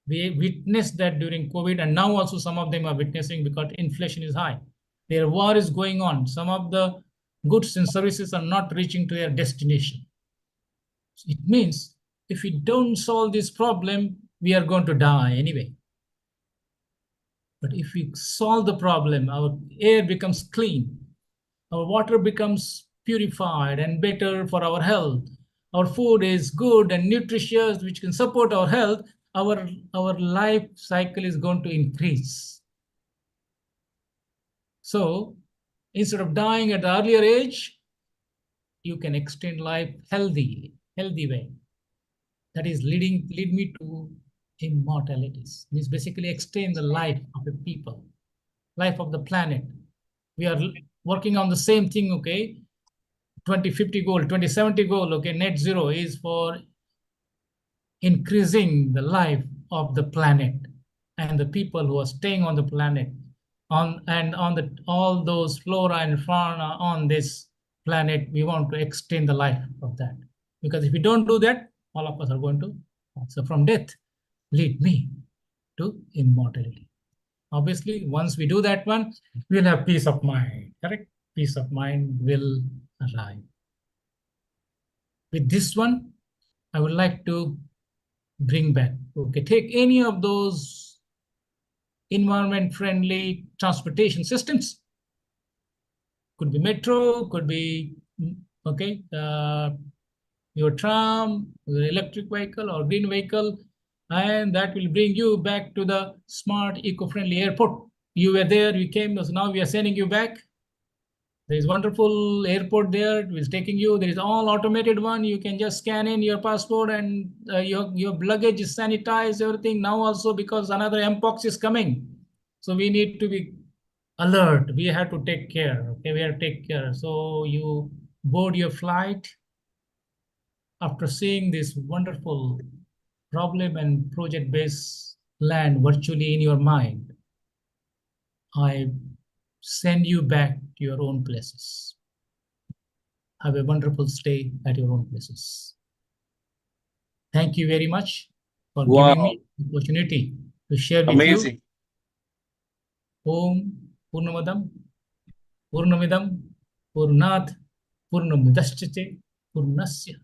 We witnessed that during COVID, and now also some of them are witnessing because inflation is high. Their war is going on. Some of the goods and services are not reaching to their destination. It means if we don't solve this problem, we are going to die anyway. But if we solve the problem, our air becomes clean, our water becomes purified and better for our health. Our food is good and nutritious, which can support our health. Our life cycle is going to increase. So instead of dying at the earlier age, you can extend life healthy way. That is lead me to immortality. Means basically extend the life of the people, life of the planet. We are working on the same thing, okay? 2050 goal, 2070 goal, okay? Net zero is for increasing the life of the planet and the people who are staying on the planet, on all those flora and fauna on this planet. We want to extend the life of that, because if we don't do that, all of us are going to. So from death, lead me to immortality. Obviously, once we do that one, we'll have peace of mind, correct? Peace of mind will arrive. With this one, I would like to bring back, okay, take any of those environment-friendly transportation systems. Could be metro, could be, okay, your tram, your electric vehicle or green vehicle, and that will bring you back to the smart, eco-friendly airport. You were there, you came, so now we are sending you back. There is wonderful airport there. It is taking you. There is all automated one. You can just scan in your passport and your luggage is sanitized, everything. Now also because another mpox is coming. So we need to be alert. We have to take care. Okay, we have to take care. So you board your flight after seeing this wonderful problem and project-based land virtually in your mind. I send you back to your own places. Have a wonderful stay at your own places. Thank you very much for giving me the opportunity to share with Amazing. you. Om Purnamadam, Purnamidam, Purnat, Purnamudashchate, Purnasya,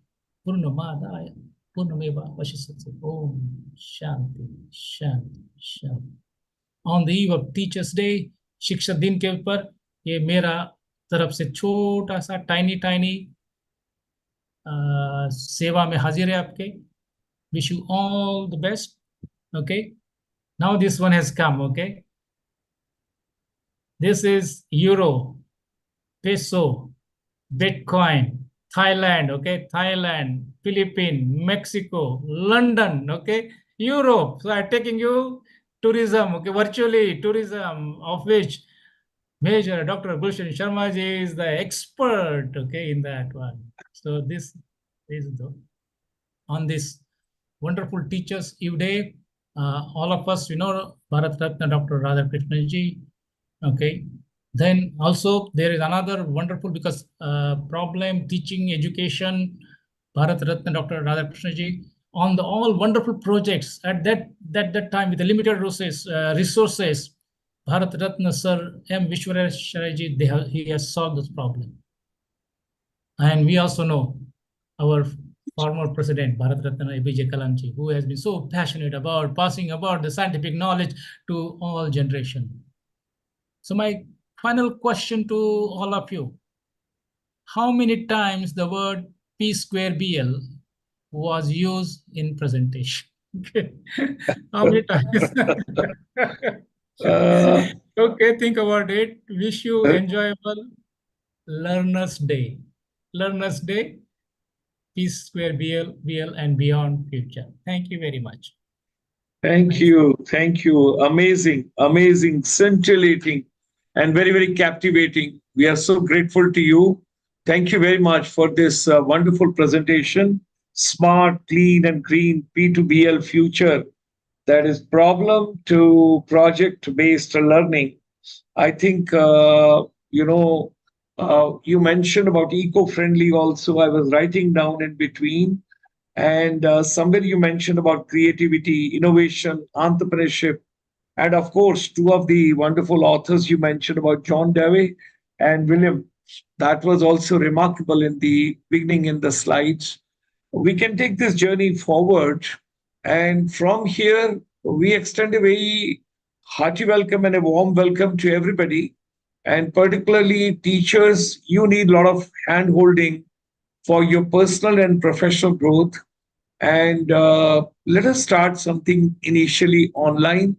Purnamadaya, Purnameva Vashisate. Om Shanti, Shanti, Shanti. On the eve of Teachers Day, शिक्षक दिन के ऊपर ये मेरा तरफ से छोटा सा टाइनी सेवा में हाजिर है आपके. Wish you all the best. Okay. Now this one has come. Okay. This is Euro, Peso, Bitcoin, Thailand. Okay. Thailand, Philippines, Mexico, London. Okay. Europe. So I'm taking you tourism. Okay. Virtually tourism, of which Major Dr. Gulshan Sharma ji is the expert, okay, in that one. So this is on this wonderful Teachers Eve Day. All of us, Bharat Ratna Dr. Radhakrishnan ji, okay. Then also there is another wonderful, because problem teaching education, Bharat Ratna Dr. Radhakrishnan ji, on the all wonderful projects at that time with the limited resources. Bharat Ratna Sir M. Vishwareshwara ji, he has solved this problem. And we also know our former President Bharat Ratna APJ Kalamji, who has been so passionate about passing about the scientific knowledge to all generation. So my final question to all of you: how many times the word P square BL was used in presentation? How many times? Uh, Okay, think about it. Wish you enjoyable Learners Day. Learners Day, Peace Square BL and beyond future. Thank you very much. Thank Nice. you. Thank you. Amazing, amazing, scintillating, and very, very captivating. We are so grateful to you. Thank you very much for this wonderful presentation. Smart, clean, and green P2BL future, that is problem to project based learning. I think, you mentioned about eco friendly also. I was writing down in between. And somewhere you mentioned about creativity, innovation, entrepreneurship. And of course, two of the wonderful authors you mentioned about John Dewey and William. That was also remarkable in the beginning in the slides. We can take this journey forward. And from here, we extend a very hearty welcome and a warm welcome to everybody. And particularly teachers, you need a lot of hand holding for your personal and professional growth. And let us start something initially online.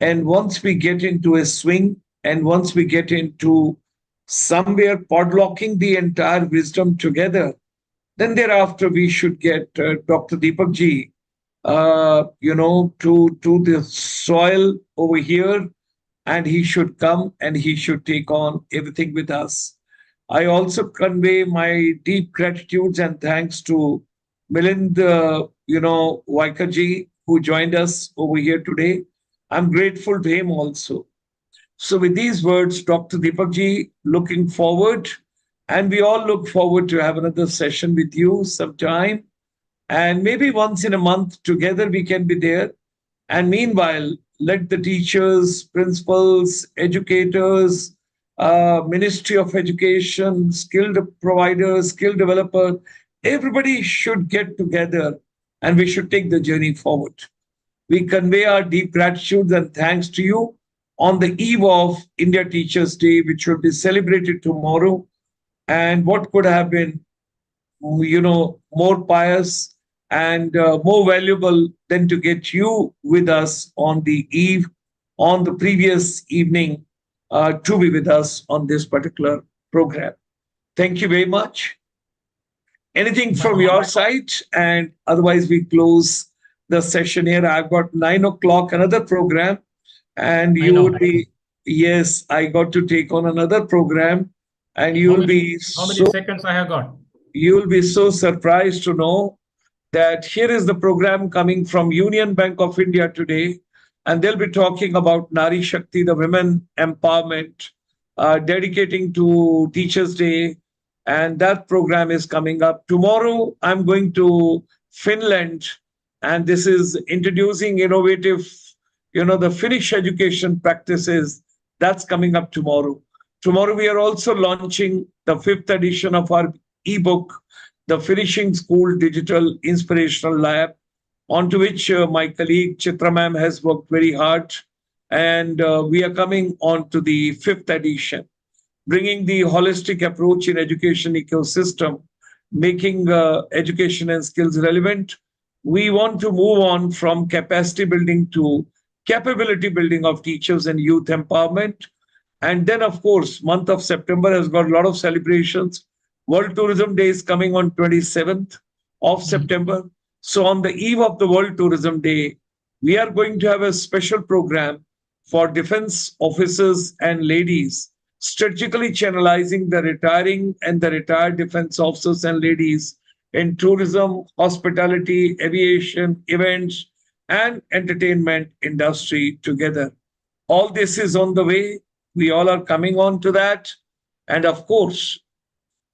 And once we get into a swing, and once we get into somewhere podlocking the entire wisdom together, then thereafter we should get Dr. Deepak ji, to the soil over here, and he should come and he should take on everything with us. I also convey my deep gratitudes and thanks to Milind, Waikar ji, who joined us over here today. I'm grateful to him also. So, with these words, Dr. Deepak ji, looking forward, and we all look forward to have another session with you sometime. And maybe once in a month together we can be there. And meanwhile, let the teachers, principals, educators, Ministry of Education, skilled providers, skill developer, everybody should get together and we should take the journey forward. We convey our deep gratitude and thanks to you on the eve of India Teachers' Day, which will be celebrated tomorrow. And what could have been, more pious and more valuable than to get you with us on the eve, on the previous evening, to be with us on this particular program. Thank you very much. Anything from your side? And otherwise, we close the session here. I've got 9 o'clock, another program, and I you know. would be, yes, I got to take on another program, and How many seconds I have got? you'll be so surprised to know that here is the program coming from Union Bank of India today, and they'll be talking about Nari Shakti, the women empowerment, dedicating to Teachers' Day, and that program is coming up tomorrow. I'm going to Finland, and this is introducing innovative, the Finnish education practices. That's coming up tomorrow. Tomorrow we are also launching the fifth edition of our ebook, the Finishing School Digital Inspirational Lab, onto which my colleague Chitra ma'am has worked very hard. And we are coming on to the fifth edition, bringing the holistic approach in education ecosystem, making education and skills relevant. We want to move on from capacity building to capability building of teachers and youth empowerment. And then, of course, month of September has got a lot of celebrations. World Tourism Day is coming on 27th of September. So on the eve of the World Tourism Day, we are going to have a special program for defense officers and ladies, strategically channelizing the retiring and the retired defense officers and ladies in tourism, hospitality, aviation, events, and entertainment industry together. All this is on the way. We all are coming on to that. And of course,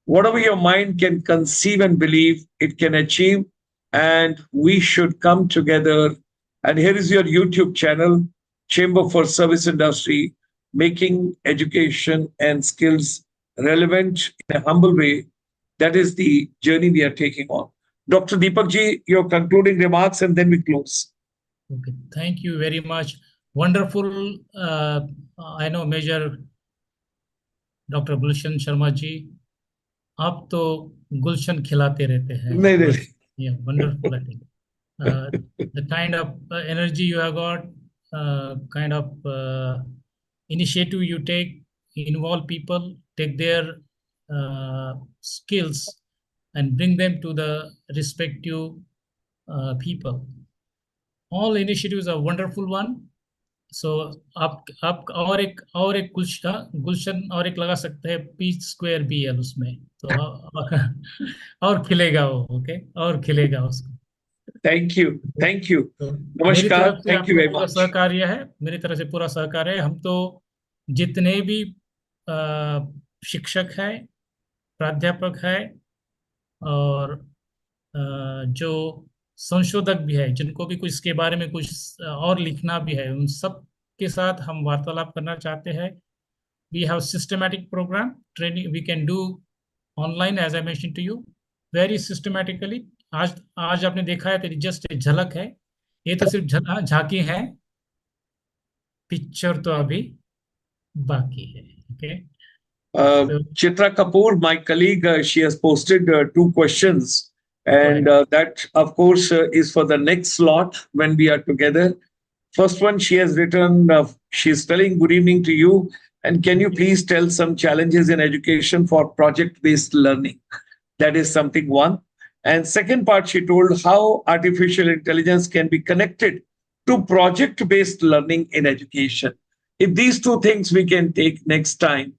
whatever your mind can conceive and believe, it can achieve. And we should come together. And here is your YouTube channel, Chamber for Service Industry, making education and skills relevant in a humble way. That is the journey we are taking on. Dr. Deepak ji, your concluding remarks, and then we close. Okay, thank you very much. Wonderful. I know Major Dr. Gulshan Sharma ji. आप तो गुलशन खिलाते रहते हैं. नहीं, नहीं. Yeah, wonderful, I think. The kind of energy you have got, kind of initiative you take, involve people, take their skills and bring them to the respective people. All initiatives are wonderful one. So आप और एक गुलशन और एक लगा सकते हैं P2BL उसमें, तो और खिलेगा वो. ओके, और खिलेगा उसको. Thank you. Thank you. तो मेरी Namaskar. तरफ से Thank you आपको very पूरा much. सहकार्य है. मेरी तरफ से पूरा सहकार्य है. हम तो जितने भी शिक्षक हैं, प्राध्यापक हैं और जो संशोधक भी है, जिनको भी कुछ इसके बारे में कुछ और लिखना भी है, उन सब के साथ हम वार्तालाप करना चाहते हैं. We have systematic program training we can do online, as I mentioned to you, very systematically. आज आपने देखा है, तेरी जस्ट झलक है. ये तो सिर्फ झांकी है, पिक्चर तो अभी बाकी है. Okay. Chitra Kapoor, my colleague, she has posted 2 questions, and that, of course, is for the next slot when we are together. First one, she has written, she's telling, good evening to you, and can you please tell some challenges in education for project-based learning? That is something one. And second part, she told how artificial intelligence can be connected to project-based learning in education. If these two things we can take next time,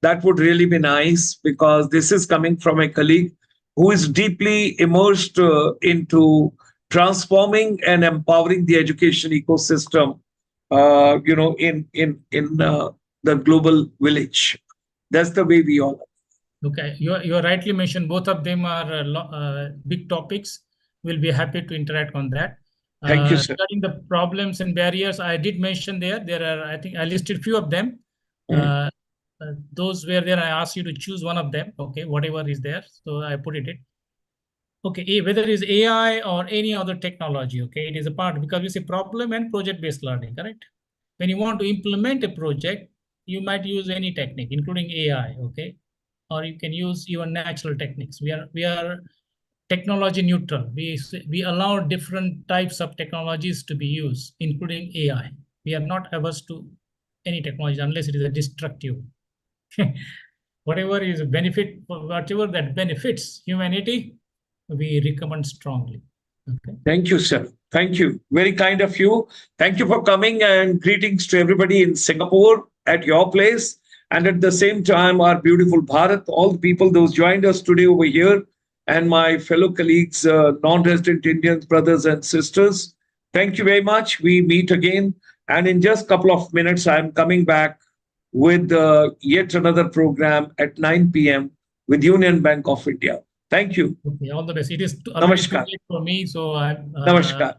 that would really be nice, because this is coming from a colleague who is deeply immersed into transforming and empowering the education ecosystem, in the global village. That's the way we all. Okay, you rightly mentioned both of them are big topics. We'll be happy to interact on that. Thank you, sir. Regarding the problems and barriers, I did mention there are, I think I listed few of them. Those were there. I asked you to choose one of them. Okay, whatever is there. So I put it. Okay, whether it is AI or any other technology, okay, it is a part, because we say problem and project-based learning, correct? When you want to implement a project, you might use any technique, including AI, okay? Or you can use even natural techniques. We are technology neutral. We allow different types of technologies to be used, including AI. We are not averse to any technology unless it is a destructive. Whatever is a benefit, whatever that benefits humanity, we recommend strongly. Okay. Thank you, sir. Thank you. Very kind of you. Thank you for coming, and greetings to everybody in Singapore at your place. And at the same time, our beautiful Bharat, all the people those joined us today over here, and my fellow colleagues, non-resident Indians, brothers and sisters. Thank you very much. We meet again. And in just a couple of minutes, I'm coming back with yet another program at 9 p.m. with Union Bank of India. Thank you. Okay, all the best. It is Namaskar. too late for me, so Namaskar.